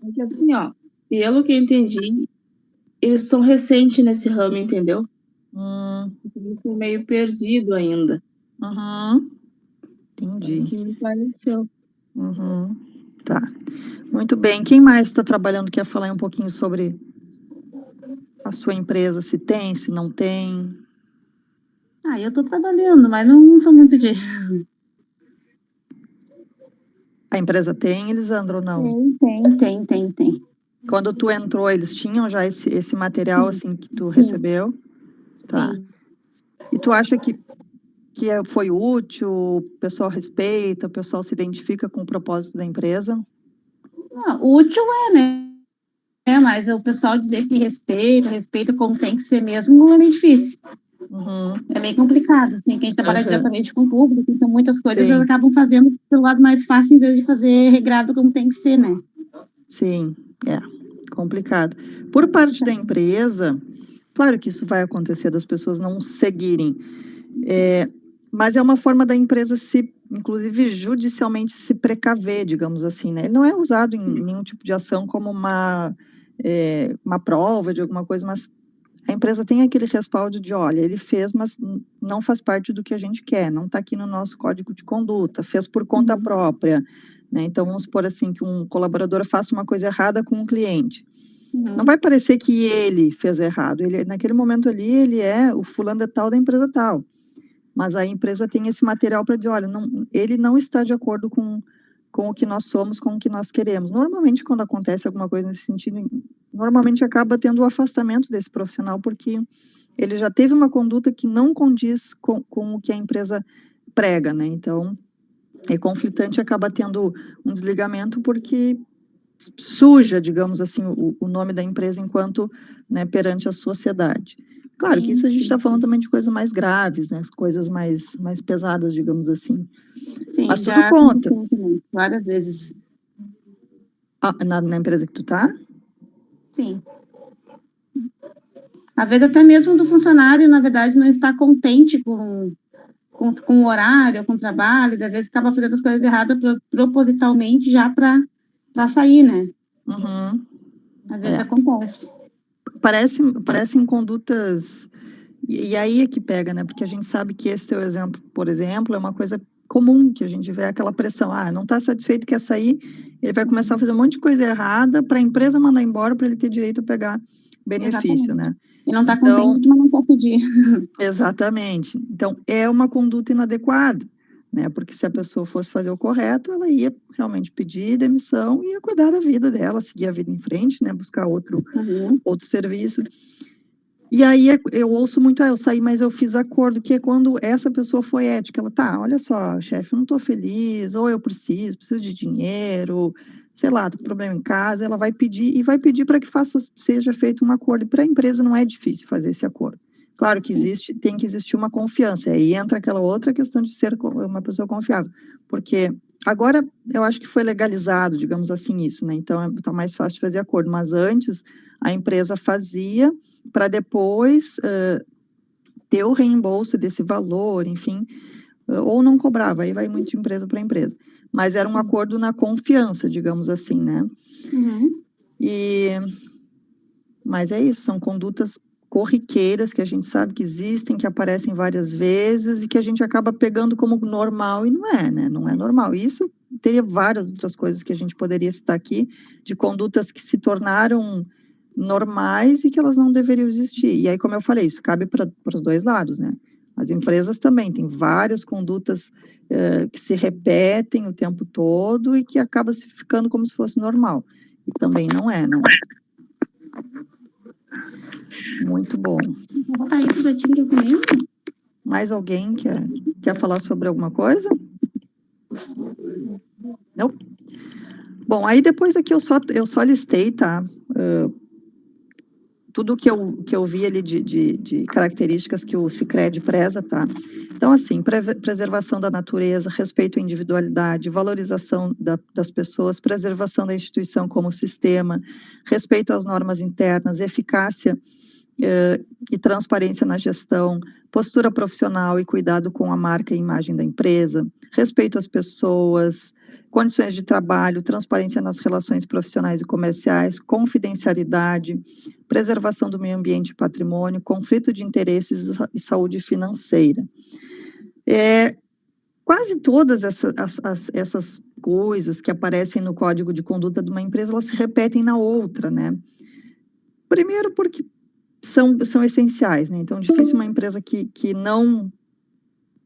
Porque assim, ó, pelo que eu entendi, eles estão recentes nesse ramo, entendeu? Eles estão meio perdidos ainda. Uhum. É o Entendi. que me pareceu. Uhum. Tá. Muito bem. Quem mais está trabalhando quer falar um pouquinho sobre a sua empresa, se tem, se não tem? Eu estou trabalhando, mas não sou muito de... A empresa tem, Elisandra, ou não? Tem. Quando tu entrou, eles tinham já esse material, Sim, assim, que tu sim, recebeu? Tá. sim. E tu acha que foi útil, o pessoal respeita, o pessoal se identifica com o propósito da empresa? Útil né? Mas o pessoal dizer que respeita como tem que ser mesmo, é meio difícil. Uhum. É meio complicado. Assim, quem trabalha diretamente com o público, então muitas coisas Sim. elas acabam fazendo pelo lado mais fácil, em vez de fazer regrado como tem que ser, né? Sim, complicado. Por parte da empresa, claro que isso vai acontecer, das pessoas não seguirem, mas é uma forma da empresa inclusive judicialmente, se precaver, digamos assim, né? Ele não é usado em nenhum tipo de ação como uma prova de alguma coisa, mas a empresa tem aquele respaldo de, olha, ele fez, mas não faz parte do que a gente quer, não está aqui no nosso código de conduta, fez por conta própria, né? Então, vamos supor assim, que um colaborador faça uma coisa errada com um cliente. Não vai parecer que ele fez errado, naquele momento ali, ele é o fulano de tal da empresa tal, mas a empresa tem esse material para dizer, olha, ele não está de acordo com o que nós somos, com o que nós queremos. Normalmente, quando acontece alguma coisa nesse sentido, normalmente acaba tendo o afastamento desse profissional, porque ele já teve uma conduta que não condiz com o que a empresa prega, né? Então, é conflitante, acaba tendo um desligamento, porque suja, digamos assim, o nome da empresa enquanto, né, perante a sociedade. Claro que isso a gente está falando também de coisas mais graves, né? Coisas mais pesadas, digamos assim. Sim, mas tudo conta. Várias vezes. Na empresa que tu tá? Sim. Às vezes até mesmo do funcionário, na verdade, não está contente com o horário, com o trabalho, às vezes acaba fazendo as coisas erradas propositalmente já para sair, né? Uhum. Às vezes acontece. Parecem condutas, e aí é que pega, né? Porque a gente sabe que esse teu exemplo, por exemplo, é uma coisa comum, que a gente vê aquela pressão, não está satisfeito, quer sair, ele vai começar a fazer um monte de coisa errada para a empresa mandar embora, para ele ter direito a pegar benefício, Exatamente. né? Ele não está contente, mas não quer pedir. Exatamente. Então, é uma conduta inadequada, né? Porque se a pessoa fosse fazer o correto, ela ia realmente pedir demissão e ia cuidar da vida dela, seguir a vida em frente, né? Buscar outro serviço. E aí eu ouço muito, eu saí, mas eu fiz acordo, que é quando essa pessoa foi ética, ela, olha só, chefe, eu não estou feliz, ou eu preciso de dinheiro, sei lá, tô com problema em casa, ela vai pedir para que seja feito um acordo, e para a empresa não é difícil fazer esse acordo. Claro que tem que existir uma confiança, aí entra aquela outra questão de ser uma pessoa confiável, porque Agora, eu acho que foi legalizado, digamos assim, isso, né? Então, está mais fácil de fazer acordo. Mas antes, a empresa fazia para depois ter o reembolso desse valor, enfim, ou não cobrava, aí vai muito de empresa para empresa. Mas era um acordo na confiança, digamos assim, né? Uhum. Mas é isso, são condutas corriqueiras que a gente sabe que existem, que aparecem várias vezes e que a gente acaba pegando como normal e não é, né? Não é normal. Isso teria várias outras coisas que a gente poderia citar aqui, de condutas que se tornaram normais e que elas não deveriam existir. E aí, como eu falei, isso cabe para os dois lados, né? As empresas também têm várias condutas que se repetem o tempo todo e que acaba se ficando como se fosse normal. E também não é, né? Muito bom. Vou botar isso pra ti que eu comi. Mais alguém quer falar sobre alguma coisa? Não? Bom, aí depois aqui eu só listei, tá? Tudo que eu vi ali de características que o Sicredi preza, tá? Então, assim, preservação da natureza, respeito à individualidade, valorização das pessoas, preservação da instituição como sistema, respeito às normas internas, eficácia e transparência na gestão, postura profissional e cuidado com a marca e imagem da empresa, respeito às pessoas, condições de trabalho, transparência nas relações profissionais e comerciais, confidencialidade, preservação do meio ambiente e patrimônio, conflito de interesses e saúde financeira. Quase todas essas coisas que aparecem no código de conduta de uma empresa, elas se repetem na outra, né? Primeiro porque são essenciais, né? Então, difícil uma empresa que não...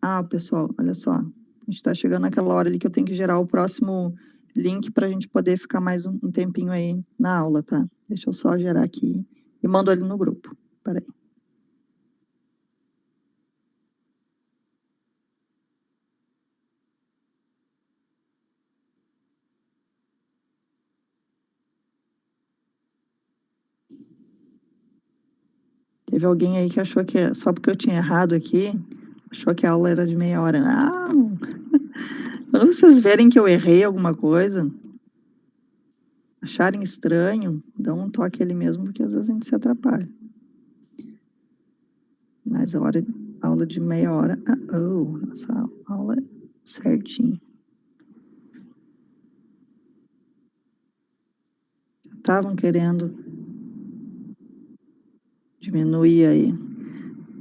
Ah, pessoal, olha só, a gente está chegando naquela hora ali que eu tenho que gerar o próximo link para a gente poder ficar mais um tempinho aí na aula, tá? Deixa eu só gerar aqui e mando ele no grupo. Peraí. Teve alguém aí que achou que só porque eu tinha errado aqui, achou que a aula era de meia hora. Não! Quando vocês verem que eu errei alguma coisa, acharem estranho, dão um toque ali mesmo, porque às vezes a gente se atrapalha. Mas a aula de meia hora, nossa aula é certinho. Estavam querendo diminuir aí.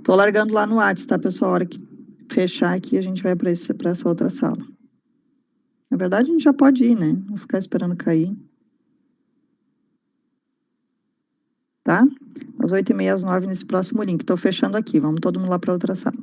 Tô largando lá no WhatsApp, tá, pessoal? A hora que fechar aqui, a gente vai para essa outra sala. Na verdade, a gente já pode ir, né? Não ficar esperando cair. Tá? Das 8h30 às 9h nesse próximo link. Tô fechando aqui. Vamos todo mundo lá para outra sala.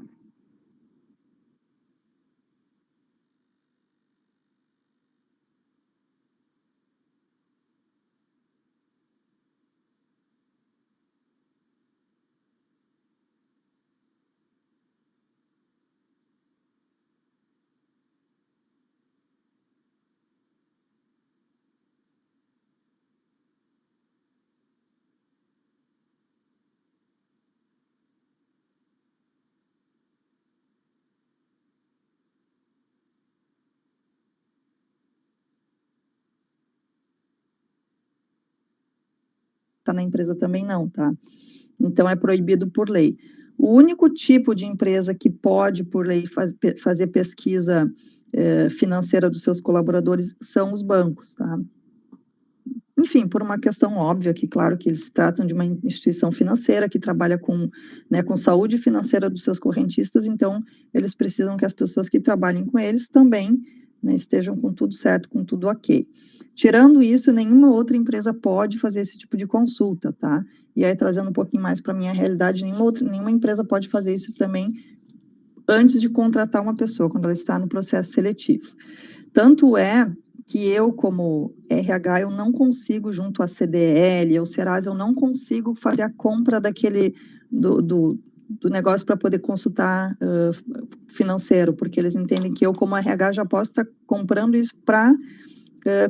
Tá na empresa também não, tá? Então, é proibido por lei. O único tipo de empresa que pode, por lei, fazer pesquisa financeira dos seus colaboradores são os bancos, tá? Enfim, por uma questão óbvia, que claro que eles se tratam de uma instituição financeira que trabalha com saúde financeira dos seus correntistas, então eles precisam que as pessoas que trabalhem com eles também, né, estejam com tudo certo, com tudo ok. Tirando isso, nenhuma outra empresa pode fazer esse tipo de consulta, tá? E aí, trazendo um pouquinho mais para a minha realidade, nenhuma empresa pode fazer isso também antes de contratar uma pessoa, quando ela está no processo seletivo. Tanto é que eu, como RH, eu não consigo, junto à CDL ou Serasa, eu não consigo fazer a compra do negócio para poder consultar financeiro, porque eles entendem que eu, como RH, já posso estar comprando isso para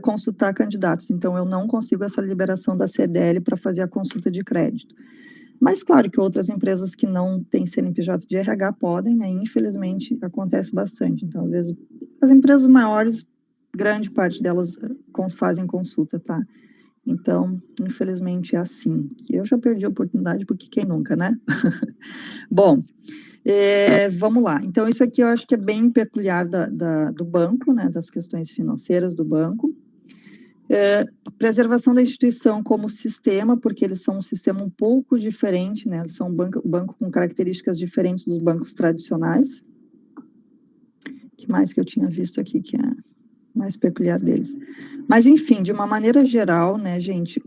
consultar candidatos. Então, eu não consigo essa liberação da CDL para fazer a consulta de crédito. Mas, claro que outras empresas que não têm CNPJ de RH podem, né? Infelizmente, acontece bastante. Então, às vezes, as empresas maiores grande parte delas fazem consulta, tá? Então, infelizmente é assim. Eu já perdi a oportunidade, porque quem nunca, né? Bom, vamos lá. Então, isso aqui eu acho que é bem peculiar do banco, né? Das questões financeiras do banco. Preservação da instituição como sistema, porque eles são um sistema um pouco diferente, né? Eles são um banco com características diferentes dos bancos tradicionais. O que mais que eu tinha visto aqui que é mais peculiar deles? Mas, enfim, de uma maneira geral, né, gente,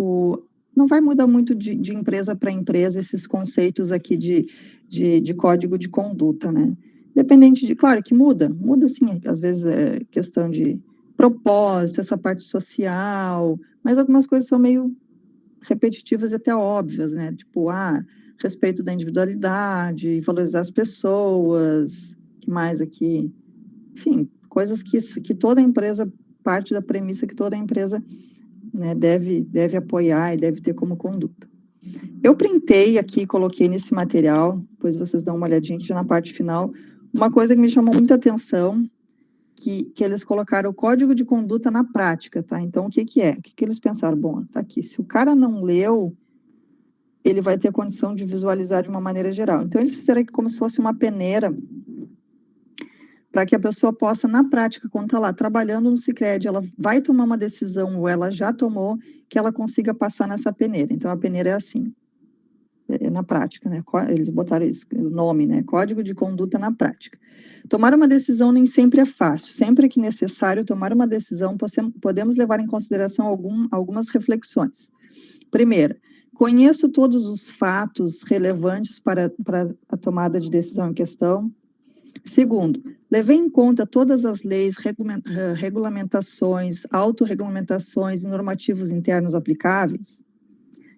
não vai mudar muito de empresa para empresa esses conceitos aqui de código de conduta, né? Dependente claro que muda sim, às vezes é questão de propósito, essa parte social, mas algumas coisas são meio repetitivas e até óbvias, né? Tipo, respeito da individualidade, valorizar as pessoas, que mais aqui? Enfim, coisas que toda empresa, parte da premissa que toda empresa, né, deve apoiar e deve ter como conduta. Eu printei aqui, coloquei nesse material, depois vocês dão uma olhadinha aqui já na parte final, uma coisa que me chamou muita atenção, que eles colocaram o código de conduta na prática, tá? Então, o que é? O que eles pensaram? Bom, tá aqui, se o cara não leu, ele vai ter condição de visualizar de uma maneira geral. Então, eles fizeram aqui como se fosse uma peneira, para que a pessoa possa, na prática, quando está lá trabalhando no Sicredi, ela vai tomar uma decisão, ou ela já tomou, que ela consiga passar nessa peneira. Então, a peneira é assim, na prática, né? Eles botaram isso, o nome, né? Código de conduta na prática. Tomar uma decisão nem sempre é fácil. Sempre que necessário tomar uma decisão, podemos levar em consideração algumas reflexões. Primeira, conheço todos os fatos relevantes para a tomada de decisão em questão. Segundo, levei em conta todas as leis, regulamentações, autorregulamentações e normativos internos aplicáveis.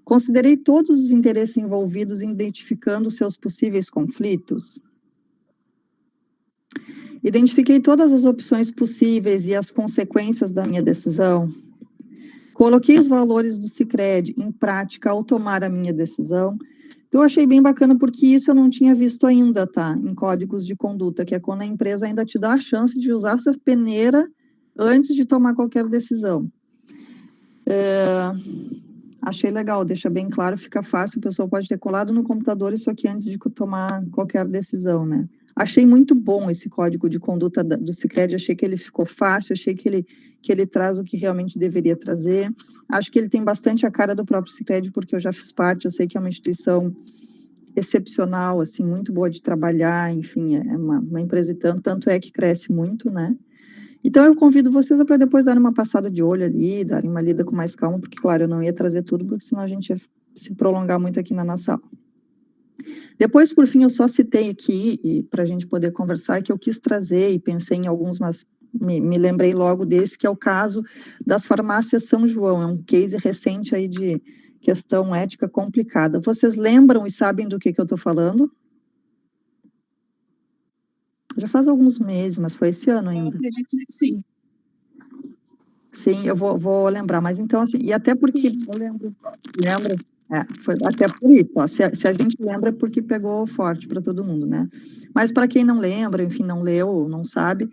Considerei todos os interesses envolvidos em identificando seus possíveis conflitos. Identifiquei todas as opções possíveis e as consequências da minha decisão. Coloquei os valores do Sicredi em prática ao tomar a minha decisão. Então, eu achei bem bacana, porque isso eu não tinha visto ainda, tá? Em códigos de conduta, que é quando a empresa ainda te dá a chance de usar essa peneira antes de tomar qualquer decisão. Achei legal, deixa bem claro, fica fácil, o pessoal pode ter colado no computador isso aqui antes de tomar qualquer decisão, né? Achei muito bom esse código de conduta do Sicredi, achei que ele ficou fácil, achei que ele traz o que realmente deveria trazer. Acho que ele tem bastante a cara do próprio Sicredi, porque eu já fiz parte, eu sei que é uma instituição excepcional, assim, muito boa de trabalhar, enfim, é uma empresa tanto é que cresce muito, né? Então, eu convido vocês para depois darem uma passada de olho ali, darem uma lida com mais calma, porque, claro, eu não ia trazer tudo, porque senão a gente ia se prolongar muito aqui na nossa aula. Depois, por fim, eu só citei aqui, para a gente poder conversar, que eu quis trazer e pensei em alguns, mas me lembrei logo desse, que é o caso das farmácias São João, é um case recente aí de questão ética complicada. Vocês lembram e sabem do que eu estou falando? Já faz alguns meses, mas foi esse ano ainda. Eu acredito que sim. Sim, eu vou lembrar, mas então, assim, e até porque... Sim, eu lembro. Lembra? Foi até por isso, ó, se a gente lembra é porque pegou forte para todo mundo, né? Mas para quem não lembra, enfim, não leu, não sabe,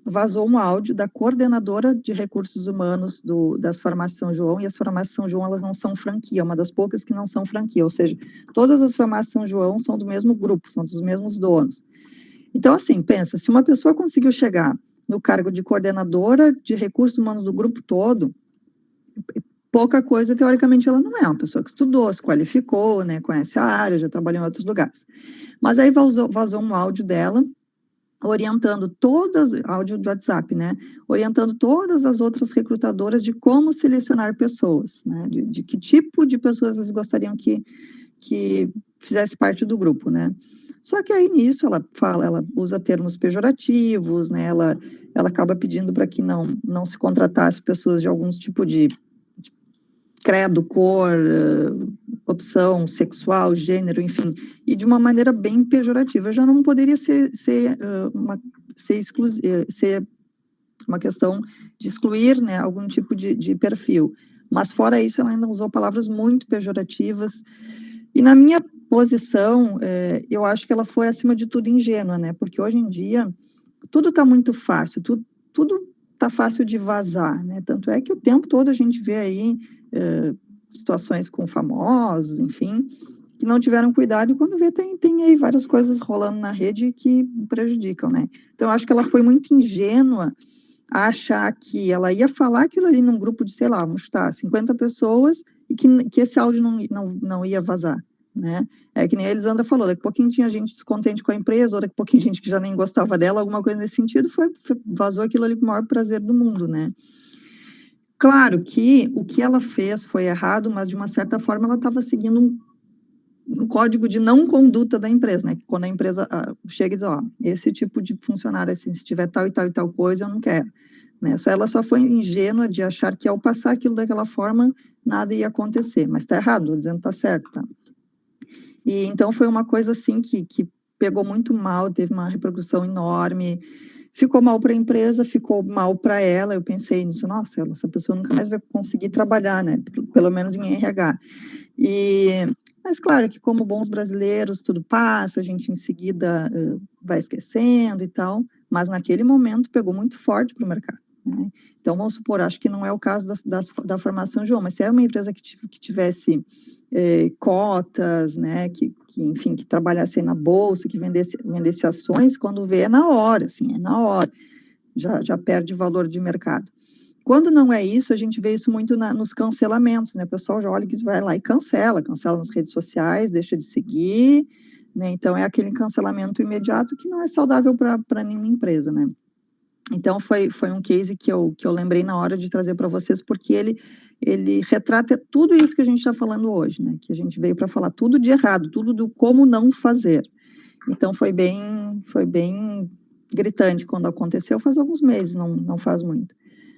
vazou um áudio da coordenadora de recursos humanos das farmácias São João, e as farmácias São João, elas não são franquia, uma das poucas que não são franquia, ou seja, todas as farmácias São João são do mesmo grupo, são dos mesmos donos. Então, assim, pensa, se uma pessoa conseguiu chegar no cargo de coordenadora de recursos humanos do grupo todo, pouca coisa, teoricamente, ela não é uma pessoa que estudou, se qualificou, né, conhece a área, já trabalhou em outros lugares. Mas aí vazou um áudio dela, orientando áudio do WhatsApp, né, orientando todas as outras recrutadoras de como selecionar pessoas, né, de que tipo de pessoas eles gostariam que fizesse parte do grupo, né. Só que aí nisso ela usa termos pejorativos, né, ela acaba pedindo para que não se contratasse pessoas de algum tipo de credo, cor, opção sexual, gênero, enfim, e de uma maneira bem pejorativa. Já não poderia ser uma questão de excluir, né, algum tipo de perfil. Mas fora isso, ela ainda usou palavras muito pejorativas. E na minha posição, eu acho que ela foi, acima de tudo, ingênua, né? Porque hoje em dia, tudo está muito fácil, tudo tá fácil de vazar, né? Tanto é que o tempo todo a gente vê aí situações com famosos, enfim, que não tiveram cuidado, e quando vê tem aí várias coisas rolando na rede que prejudicam, né? Então, eu acho que ela foi muito ingênua a achar que ela ia falar aquilo ali num grupo de, sei lá, vamos chutar, 50 pessoas, e que esse áudio não ia vazar, né? É que nem a Elisandra falou, daqui a pouquinho tinha gente descontente com a empresa, ou daqui a pouquinho gente que já nem gostava dela, alguma coisa nesse sentido, vazou aquilo ali com o maior prazer do mundo, né? Claro que o que ela fez foi errado, mas de uma certa forma ela estava seguindo um código de não conduta da empresa, né? Quando a empresa chega e diz, ó, esse tipo de funcionário, assim, se tiver tal e tal e tal coisa, eu não quero. Né? Ela só foi ingênua de achar que ao passar aquilo daquela forma, nada ia acontecer. Mas está errado, estou dizendo que está certo, tá? E então foi uma coisa assim que pegou muito mal, teve uma repercussão enorme, ficou mal para a empresa, ficou mal para ela. Eu pensei nisso, nossa, essa pessoa nunca mais vai conseguir trabalhar, né? Pelo menos em RH. Mas claro que como bons brasileiros, tudo passa, a gente em seguida vai esquecendo e tal, mas naquele momento pegou muito forte para o mercado. Né? Então, vamos supor, acho que não é o caso da formação João, mas se é uma empresa que tivesse cotas, né, enfim, que trabalhasse aí na bolsa, que vendesse ações, quando vê é na hora, assim, é na hora, já perde valor de mercado. Quando não é isso, a gente vê isso muito nos cancelamentos, né? O pessoal já olha que vai lá e cancela nas redes sociais, deixa de seguir, né? Então, é aquele cancelamento imediato que não é saudável para nenhuma empresa, né? Então, foi um case que eu lembrei na hora de trazer para vocês, porque ele retrata tudo isso que a gente está falando hoje, né? Que a gente veio para falar tudo de errado, tudo do como não fazer. Então, foi bem gritante quando aconteceu, faz alguns meses, não faz muito.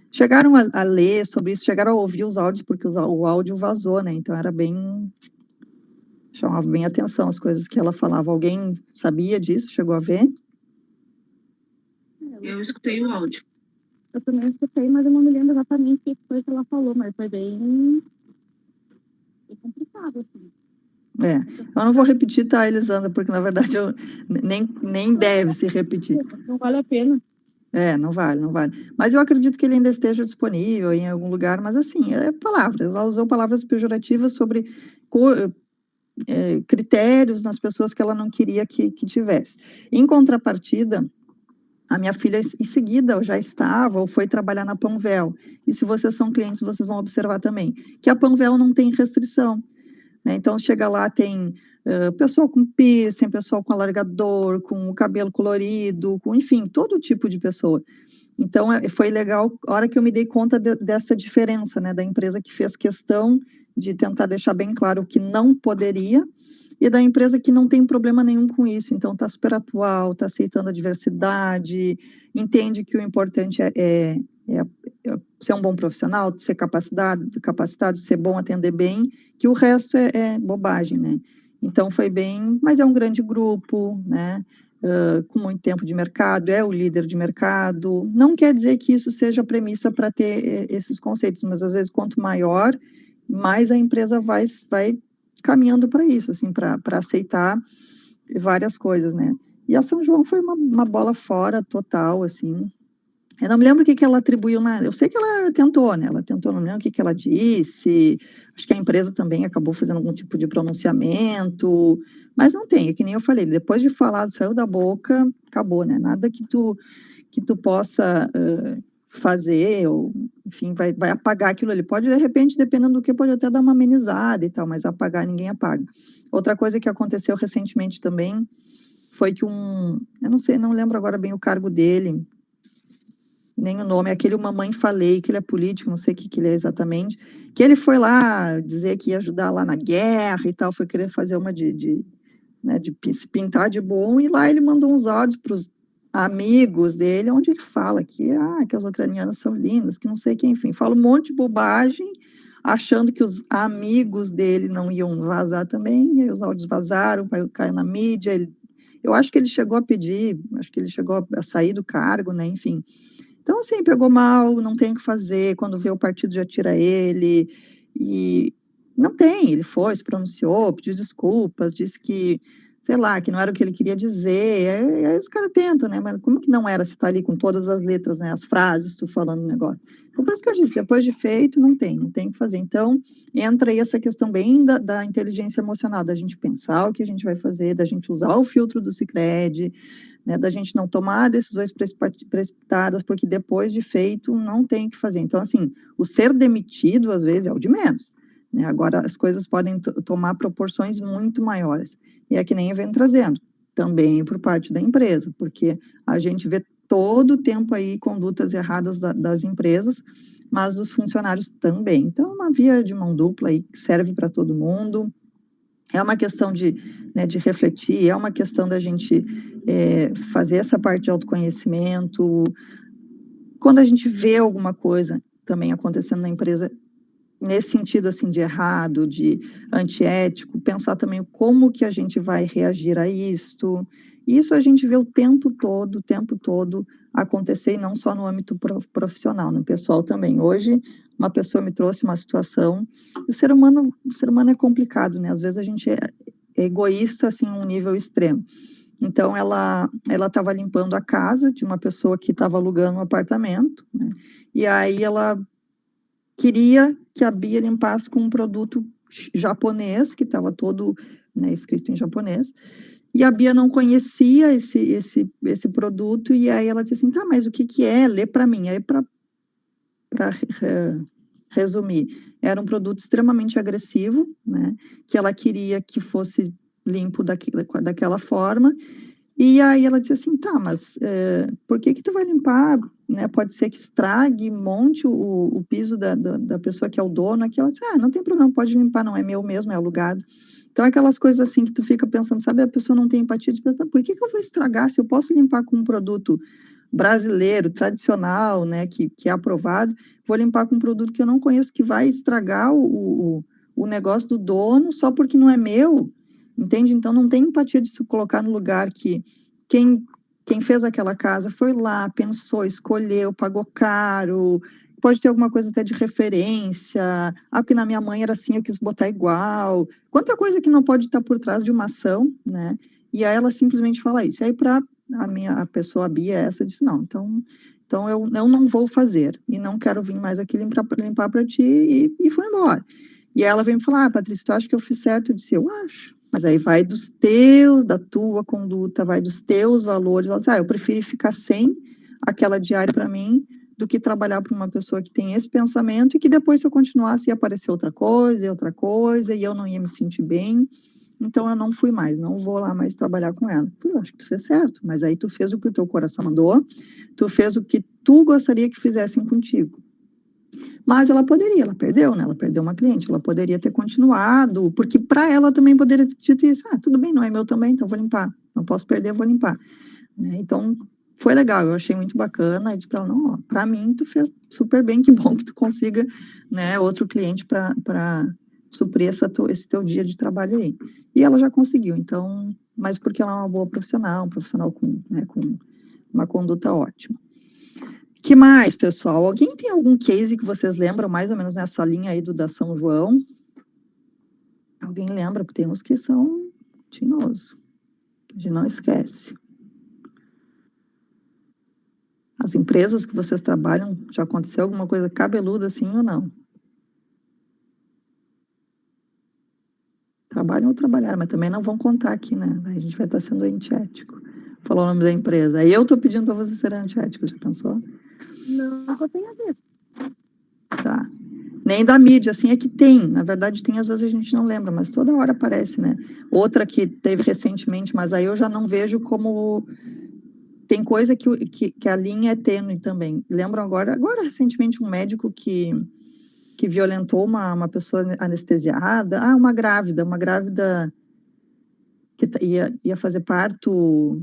Chegaram a ler sobre isso, chegaram a ouvir os áudios, porque o áudio vazou, né? Então, chamava bem atenção as coisas que ela falava. Alguém sabia disso? Chegou a ver? Eu escutei o áudio. Eu também escutei, mas eu não me lembro exatamente o que foi que ela falou, mas foi bem complicado, assim. Eu não vou repetir, tá, Elisandra, porque na verdade nem deve se repetir. Não vale a pena. Não vale. Mas eu acredito que ele ainda esteja disponível em algum lugar, mas assim, palavras, ela usou palavras pejorativas sobre critérios nas pessoas que ela não queria que tivesse. Em contrapartida, a minha filha, em seguida, já estava ou foi trabalhar na Panvel. E se vocês são clientes, vocês vão observar também que a Panvel não tem restrição. Né? Então, chega lá, tem pessoal com piercing, pessoal com alargador, com o cabelo colorido, enfim, todo tipo de pessoa. Então, foi legal a hora que eu me dei conta dessa diferença, né, da empresa que fez questão de tentar deixar bem claro o que não poderia, e da empresa que não tem problema nenhum com isso. Então, está super atual, está aceitando a diversidade, entende que o importante é ser um bom profissional, ser capacitado, ser bom, atender bem, que o resto é bobagem, né? Então, foi bem, mas é um grande grupo, né? Com muito tempo de mercado, é o líder de mercado. Não quer dizer que isso seja premissa para ter esses conceitos, mas às vezes quanto maior, mais a empresa vai caminhando para isso, assim, para aceitar várias coisas, né? E a São João foi uma bola fora total, assim. Eu não me lembro o que ela atribuiu eu sei que ela tentou, né? Ela tentou, não me lembro o que ela disse. Acho que a empresa também acabou fazendo algum tipo de pronunciamento, mas não tem, é que nem eu falei, depois de falar, saiu da boca, acabou, né? Nada que tu possa fazer, ou, enfim, vai apagar aquilo ali. Pode, de repente, dependendo do que, pode até dar uma amenizada e tal, mas apagar, ninguém apaga. Outra coisa que aconteceu recentemente também foi que eu não sei, não lembro agora bem o cargo dele, nem o nome, aquele Mamãe Falei, que ele é político, não sei o que ele é exatamente, que ele foi lá dizer que ia ajudar lá na guerra e tal, foi querer fazer uma de se pintar de bom, e lá ele mandou uns áudios para os amigos dele, onde ele fala que as ucranianas são lindas, que não sei o que, enfim, fala um monte de bobagem, achando que os amigos dele não iam vazar também, e aí os áudios vazaram, caiu na mídia, eu acho que ele chegou a pedir, acho que ele chegou a sair do cargo, né, enfim. Então, assim, pegou mal, não tem o que fazer, quando vê o partido já tira ele, e não tem, ele foi, se pronunciou, pediu desculpas, disse que sei lá, que não era o que ele queria dizer, aí os caras tentam, né, mas como que não era se tá ali com todas as letras, né, as frases, tu falando o negócio. Então, por isso que eu disse, depois de feito, não tem o que fazer. Então, entra aí essa questão bem da inteligência emocional, da gente pensar o que a gente vai fazer, da gente usar o filtro do Sicredi, né, da gente não tomar decisões precipitadas, porque depois de feito, não tem o que fazer. Então, assim, o ser demitido, às vezes, é o de menos. Né? Agora, as coisas podem tomar proporções muito maiores. E é que nem eu venho trazendo, também por parte da empresa, porque a gente vê todo o tempo aí condutas erradas das empresas, mas dos funcionários também. Então, é uma via de mão dupla aí que serve para todo mundo. É uma questão de refletir, é uma questão da gente fazer essa parte de autoconhecimento. Quando a gente vê alguma coisa também acontecendo na empresa, nesse sentido, assim, de errado, de antiético, pensar também como que a gente vai reagir a isto. Isso a gente vê o tempo todo acontecer, e não só no âmbito profissional, no pessoal também. Hoje, uma pessoa me trouxe uma situação, o ser humano é complicado, né? Às vezes a gente é egoísta, assim, a um nível extremo. Então, ela estava limpando a casa de uma pessoa que estava alugando um apartamento, né? E aí ela queria que a Bia limpasse com um produto japonês, que estava todo, né, escrito em japonês, e a Bia não conhecia esse produto, e aí ela disse assim, tá, mas o que é? Lê para mim. Aí, para resumir, era um produto extremamente agressivo, né, que ela queria que fosse limpo daquela forma, e aí ela disse assim, tá, mas por que tu vai limpar, né, pode ser que estrague, monte o piso da pessoa que é o dono, aqui ela disse, não tem problema, pode limpar, não é meu mesmo, é alugado. Então, aquelas coisas assim que tu fica pensando, sabe, a pessoa não tem empatia, de pensar, por que eu vou estragar se eu posso limpar com um produto brasileiro, tradicional, né, que é aprovado, vou limpar com um produto que eu não conheço, que vai estragar o negócio do dono só porque não é meu, entende? Então, não tem empatia de se colocar no lugar que quem fez aquela casa foi lá, pensou, escolheu, pagou caro, pode ter alguma coisa até de referência, porque na minha mãe era assim, eu quis botar igual, quanta coisa que não pode estar por trás de uma ação, né? E aí ela simplesmente fala isso. E aí para a pessoa, a Bia, essa disse, não, então eu não vou fazer, e não quero vir mais aqui limpar para ti, e foi embora. E ela vem me falar, Patrícia, tu acha que eu fiz certo? Eu disse, eu acho. Mas aí vai da tua conduta, vai dos teus valores. Ela diz, eu prefiro ficar sem aquela diária para mim do que trabalhar para uma pessoa que tem esse pensamento e que depois, se eu continuasse, ia aparecer outra coisa, e eu não ia me sentir bem. Então, eu não fui mais, não vou lá mais trabalhar com ela. Eu acho que tu fez certo, mas aí tu fez o que o teu coração mandou, tu fez o que tu gostaria que fizessem contigo. Mas ela perdeu, né? Ela perdeu uma cliente, ela poderia ter continuado, porque para ela também poderia ter dito isso, tudo bem, não é meu também, então vou limpar, não posso perder, vou limpar. Né? Então, foi legal, eu achei muito bacana, e disse para ela, não, para mim tu fez super bem, que bom que tu consiga, né, outro cliente para suprir esse teu dia de trabalho aí. E ela já conseguiu, então, mas porque ela é uma boa profissional, um profissional com uma conduta ótima. Que mais, pessoal? Alguém tem algum case que vocês lembram, mais ou menos nessa linha aí da São João? Alguém lembra? Porque tem uns que são tinhosos, que a gente não esquece. As empresas que vocês trabalham, já aconteceu alguma coisa cabeluda assim ou não? Trabalham ou trabalharam, mas também não vão contar aqui, né? A gente vai estar sendo antiético. Falou o nome da empresa. Aí eu estou pedindo para vocês serem antiéticos, já pensou? Não, eu tenho a ver. Tá. Nem da mídia, assim, é que tem. Na verdade, tem, às vezes a gente não lembra, mas toda hora aparece, né? Outra que teve recentemente, mas aí eu já não vejo como... Tem coisa que a linha é tênue também. Lembram agora recentemente, um médico que violentou uma pessoa anestesiada. Uma grávida que ia fazer parto.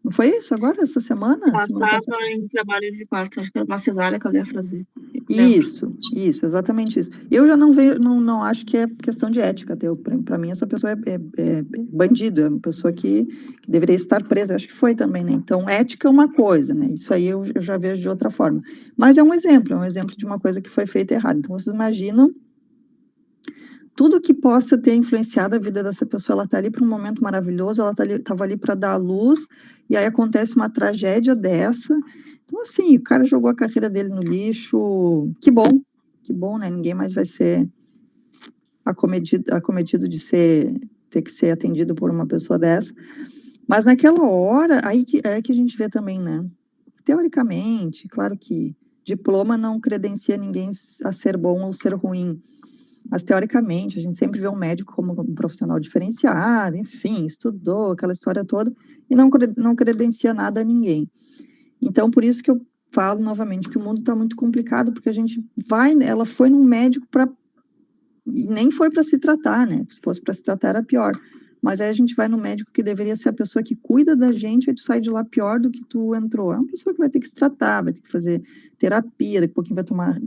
Não foi isso agora, essa semana? Ela estava em trabalho de parto, acho que era uma cesárea que ela ia fazer. Isso, exatamente isso. Eu já não vejo, não acho que é questão de ética. Para mim, essa pessoa é bandido, é uma pessoa que deveria estar presa. Eu acho que foi também, né? Então, ética é uma coisa, né? Isso aí eu já vejo de outra forma. Mas é um exemplo de uma coisa que foi feita errado. Então, vocês imaginam tudo que possa ter influenciado a vida dessa pessoa, ela está ali para um momento maravilhoso, ela estava ali para dar a luz, e aí acontece uma tragédia dessa. Então, assim, o cara jogou a carreira dele no lixo, que bom, né? Ninguém mais vai ser acometido de ter que ser atendido por uma pessoa dessa. Mas naquela hora, aí que a gente vê também, né? Teoricamente, claro que diploma não credencia ninguém a ser bom ou ser ruim, mas teoricamente a gente sempre vê um médico como um profissional diferenciado, enfim, estudou aquela história toda e não credencia nada a ninguém. Então, por isso que eu falo novamente que o mundo está muito complicado, porque a gente ela foi num médico e nem foi para se tratar, né? Se fosse para se tratar era pior. Mas aí a gente vai no médico que deveria ser a pessoa que cuida da gente, e tu sai de lá pior do que tu entrou. É uma pessoa que vai ter que se tratar, vai ter que fazer terapia, daqui a pouquinho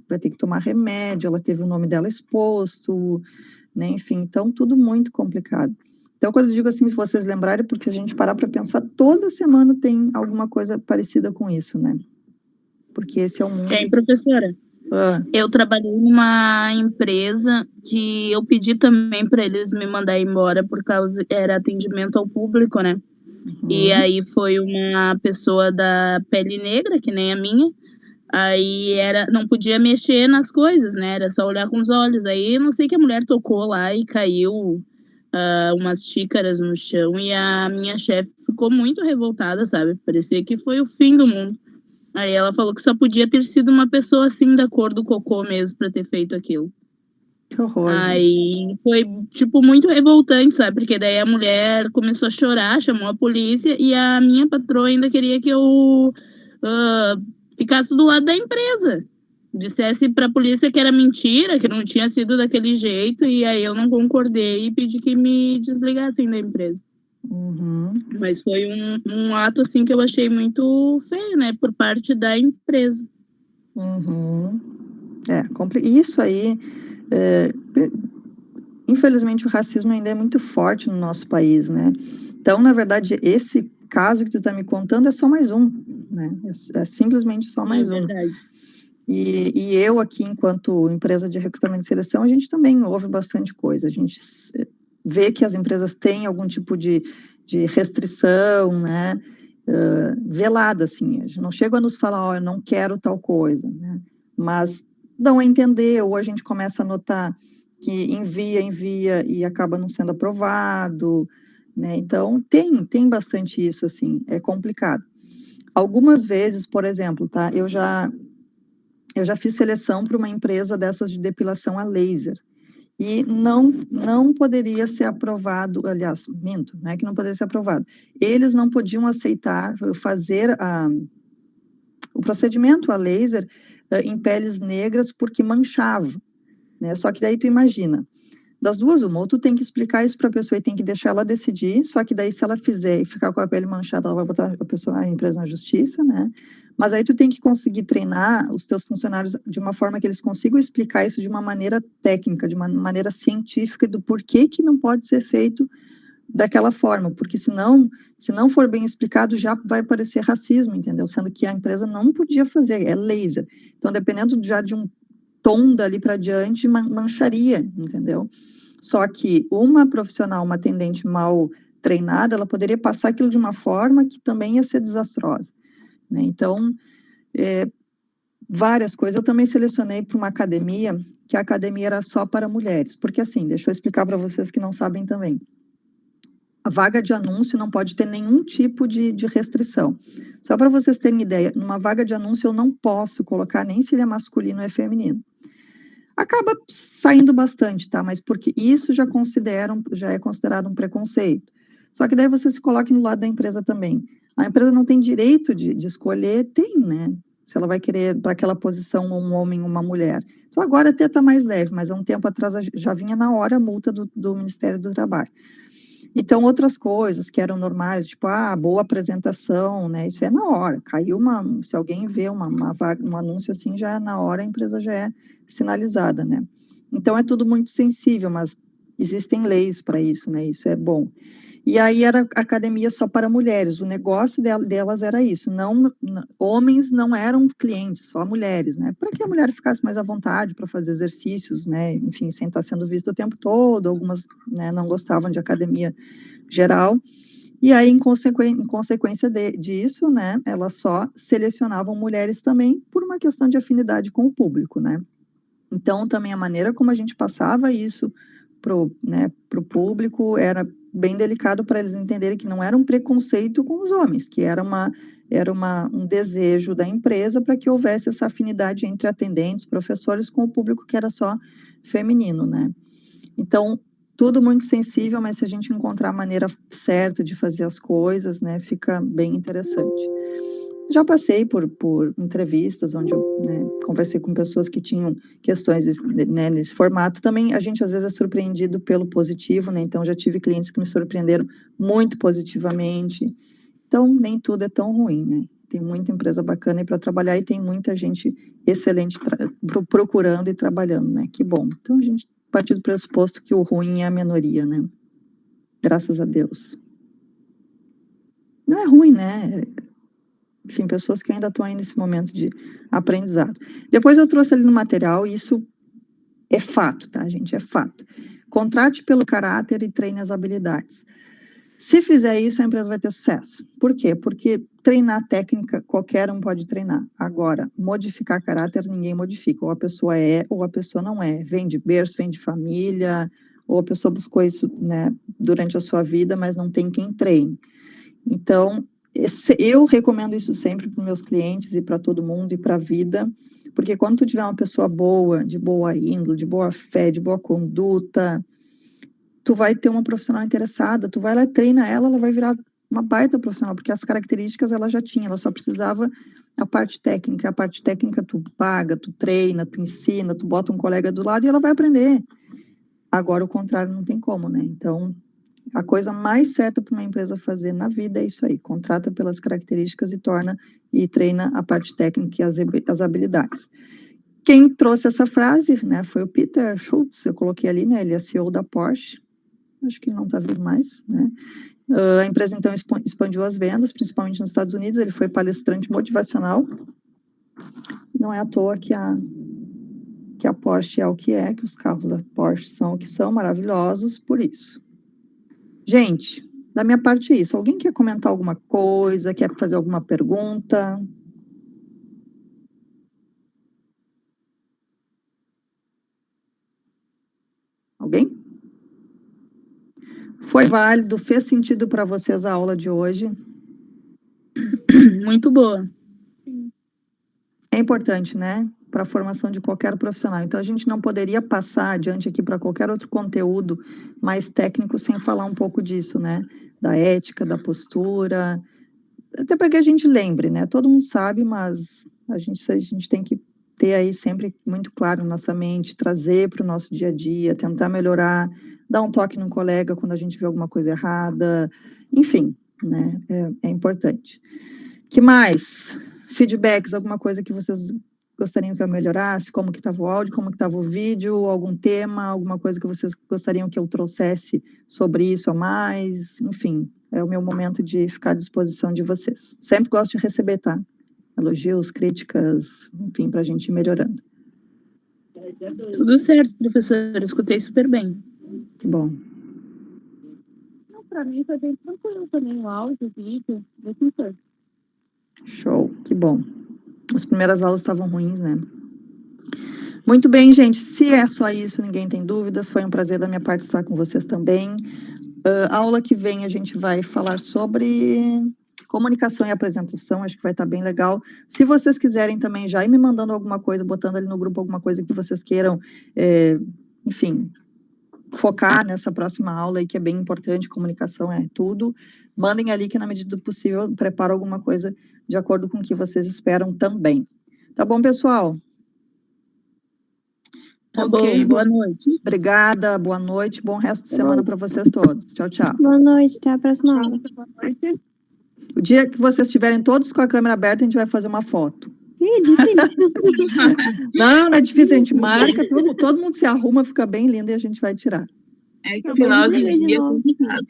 vai ter que tomar remédio, ela teve o nome dela exposto, né? Enfim, então tudo muito complicado. Então, quando eu digo assim, se vocês lembrarem, porque se a gente parar para pensar, toda semana tem alguma coisa parecida com isso, né? Porque esse é o mundo. Professora? Eu trabalhei numa empresa que eu pedi também para eles me mandar embora por causa era atendimento ao público, né? E aí foi uma pessoa da pele negra, que nem a minha. Aí não podia mexer nas coisas, né? Era só olhar com os olhos. Aí não sei que a mulher tocou lá e caiu umas xícaras no chão e a minha chefe ficou muito revoltada, sabe? Parecia que foi o fim do mundo. Aí ela falou que só podia ter sido uma pessoa assim da cor do cocô mesmo pra ter feito aquilo. Que horror. Aí foi, tipo, muito revoltante, sabe? Porque daí a mulher começou a chorar, chamou a polícia e a minha patroa ainda queria que eu ficasse do lado da empresa. Dissesse pra polícia que era mentira, que não tinha sido daquele jeito, e aí eu não concordei e pedi que me desligassem da empresa. Mas foi um ato, assim, que eu achei muito feio, né? Por parte da empresa. Isso aí, infelizmente, o racismo ainda é muito forte no nosso país, né? Então, na verdade, esse caso que tu está me contando é só mais um, né? É simplesmente só mais um. Verdade. E eu aqui, enquanto empresa de recrutamento e seleção, a gente também ouve bastante coisa. A gente vê que as empresas têm algum tipo de restrição, né? Velada, assim. A gente não chega a nos falar, eu não quero tal coisa, né? Mas dão a entender, ou a gente começa a notar que envia e acaba não sendo aprovado, né? Então, tem bastante isso, assim, é complicado. Algumas vezes, por exemplo, tá? Eu já fiz seleção para uma empresa dessas de depilação a laser. E não poderia ser aprovado, aliás, minto, não é que não poderia ser aprovado. Eles não podiam aceitar fazer o procedimento a laser em peles negras porque manchava, né? Só que daí tu imagina, das duas uma, ou tu tem que explicar isso para a pessoa e tem que deixar ela decidir, só que daí se ela fizer e ficar com a pele manchada, ela vai botar a empresa na justiça, né? Mas aí tu tem que conseguir treinar os teus funcionários de uma forma que eles consigam explicar isso de uma maneira técnica, de uma maneira científica do porquê que não pode ser feito daquela forma, porque se não for bem explicado, já vai parecer racismo, entendeu? Sendo que a empresa não podia fazer, é laser. Então, dependendo já de um tom dali para diante, mancharia, entendeu? Só que uma profissional, uma atendente mal treinada, ela poderia passar aquilo de uma forma que também ia ser desastrosa, né? Então, várias coisas. Eu também selecionei para uma academia, que a academia era só para mulheres, porque assim, deixa eu explicar para vocês que não sabem também. A vaga de anúncio não pode ter nenhum tipo de restrição. Só para vocês terem ideia, numa vaga de anúncio eu não posso colocar nem se ele é masculino ou é feminino. Acaba saindo bastante, tá? Mas porque isso já é considerado um preconceito. Só que daí você se coloca no lado da empresa também. A empresa não tem direito de escolher, tem, né? Se ela vai querer para aquela posição um homem ou uma mulher. Então agora até está mais leve, mas há um tempo atrás já vinha na hora a multa do Ministério do Trabalho. Então, outras coisas que eram normais, tipo, boa apresentação, né? Isso é na hora. Caiu se alguém vê um anúncio assim, já na hora a empresa já é sinalizada, né? Então, é tudo muito sensível, mas existem leis para isso, né? Isso é bom. E aí era academia só para mulheres, o negócio delas era isso, homens não eram clientes, só mulheres, né? Para que a mulher ficasse mais à vontade para fazer exercícios, né? Enfim, sem estar sendo vista o tempo todo, algumas, né, não gostavam de academia geral. E aí, em consequência disso, né, elas só selecionavam mulheres também por uma questão de afinidade com o público, né? Então, também a maneira como a gente passava isso pro público era bem delicado para eles entenderem que não era um preconceito com os homens, que era um desejo da empresa para que houvesse essa afinidade entre atendentes, professores, com o público que era só feminino, né? Então, tudo muito sensível, mas se a gente encontrar a maneira certa de fazer as coisas, né, fica bem interessante. Já passei por entrevistas onde eu, né, conversei com pessoas que tinham questões, né, nesse formato. Também a gente às vezes é surpreendido pelo positivo, né? Então já tive clientes que me surpreenderam muito positivamente. Então nem tudo é tão ruim, né? Tem muita empresa bacana aí para trabalhar e tem muita gente excelente procurando e trabalhando, né? Que bom. Então a gente parte do pressuposto que o ruim é a minoria, né? Graças a Deus. Não é ruim, né? Enfim, pessoas que ainda estão aí nesse momento de aprendizado. Depois eu trouxe ali no material, e isso é fato, tá, gente? É fato. Contrate pelo caráter e treine as habilidades. Se fizer isso, a empresa vai ter sucesso. Por quê? Porque treinar técnica, qualquer um pode treinar. Agora, modificar caráter, ninguém modifica. Ou a pessoa é, ou a pessoa não é. Vem de berço, vem de família, ou a pessoa buscou isso, né, durante a sua vida, mas não tem quem treine. Então, eu recomendo isso sempre para os meus clientes e para todo mundo e para a vida, porque quando tu tiver uma pessoa boa, de boa índole, de boa fé, de boa conduta, tu vai ter uma profissional interessada, tu vai lá, treina ela vai virar uma baita profissional, porque as características ela já tinha, ela só precisava a parte técnica tu paga, tu treina, tu ensina, tu bota um colega do lado e ela vai aprender. Agora o contrário não tem como, né? Então, a coisa mais certa para uma empresa fazer na vida é isso aí, contrata pelas características e treina a parte técnica e as habilidades. Quem trouxe essa frase, né, foi o Peter Schultz, eu coloquei ali, né, ele é CEO da Porsche, acho que não está vivo mais, né. A empresa, então, expandiu as vendas, principalmente nos Estados Unidos, ele foi palestrante motivacional, não é à toa que a Porsche é o que é, que os carros da Porsche são o que são, maravilhosos por isso. Gente, da minha parte é isso. Alguém quer comentar alguma coisa? Quer fazer alguma pergunta? Alguém? Foi válido? Fez sentido para vocês a aula de hoje? Muito boa. É importante, né? Para a formação de qualquer profissional. Então, a gente não poderia passar adiante aqui para qualquer outro conteúdo mais técnico sem falar um pouco disso, né? Da ética, da postura, até para que a gente lembre, né? Todo mundo sabe, mas a gente tem que ter aí sempre muito claro na nossa mente, trazer para o nosso dia a dia, tentar melhorar, dar um toque no colega quando a gente vê alguma coisa errada, enfim, né? É importante. Que mais? Feedbacks, alguma coisa que vocês gostariam que eu melhorasse? Como que estava o áudio, como que estava o vídeo, algum tema, alguma coisa que vocês gostariam que eu trouxesse sobre isso a mais? Enfim, é o meu momento de ficar à disposição de vocês. Sempre gosto de receber, tá? Elogios, críticas, enfim, para a gente ir melhorando. Tudo certo, professor. Escutei super bem. Que bom. Para mim foi bem tranquilo também o áudio, o vídeo, bem tranquilo. Show, que bom. As primeiras aulas estavam ruins, né? Muito bem, gente. Se é só isso, ninguém tem dúvidas. Foi um prazer da minha parte estar com vocês também. A aula que vem a gente vai falar sobre comunicação e apresentação. Acho que vai estar bem legal. Se vocês quiserem também já ir me mandando alguma coisa, botando ali no grupo alguma coisa que vocês queiram, enfim, focar nessa próxima aula aí, que é bem importante, comunicação é tudo. Mandem ali que, na medida do possível, eu preparo alguma coisa de acordo com o que vocês esperam também. Tá bom, pessoal? Tá bom, boa noite. Obrigada, boa noite, bom resto de semana para vocês todos. Tchau, tchau. Boa noite, até a próxima aula. Boa noite. O dia que vocês estiverem todos com a câmera aberta, a gente vai fazer uma foto. Ih, difícil. Não é difícil, a gente marca, todo mundo se arruma, fica bem lindo e a gente vai tirar. É que Tá o bom, final de vamos ver de dia é novo. complicado.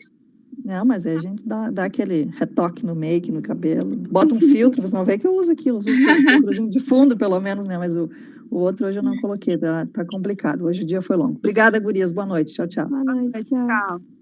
Não, mas aí a gente dá aquele retoque no make, no cabelo, bota um filtro, vocês vão ver que eu uso aquilo, uso um filtrozinho de fundo, pelo menos, né? Mas o outro hoje eu não coloquei, tá complicado. Hoje o dia foi longo. Obrigada, gurias. Boa noite. Tchau, tchau. Boa noite, tchau. Tchau.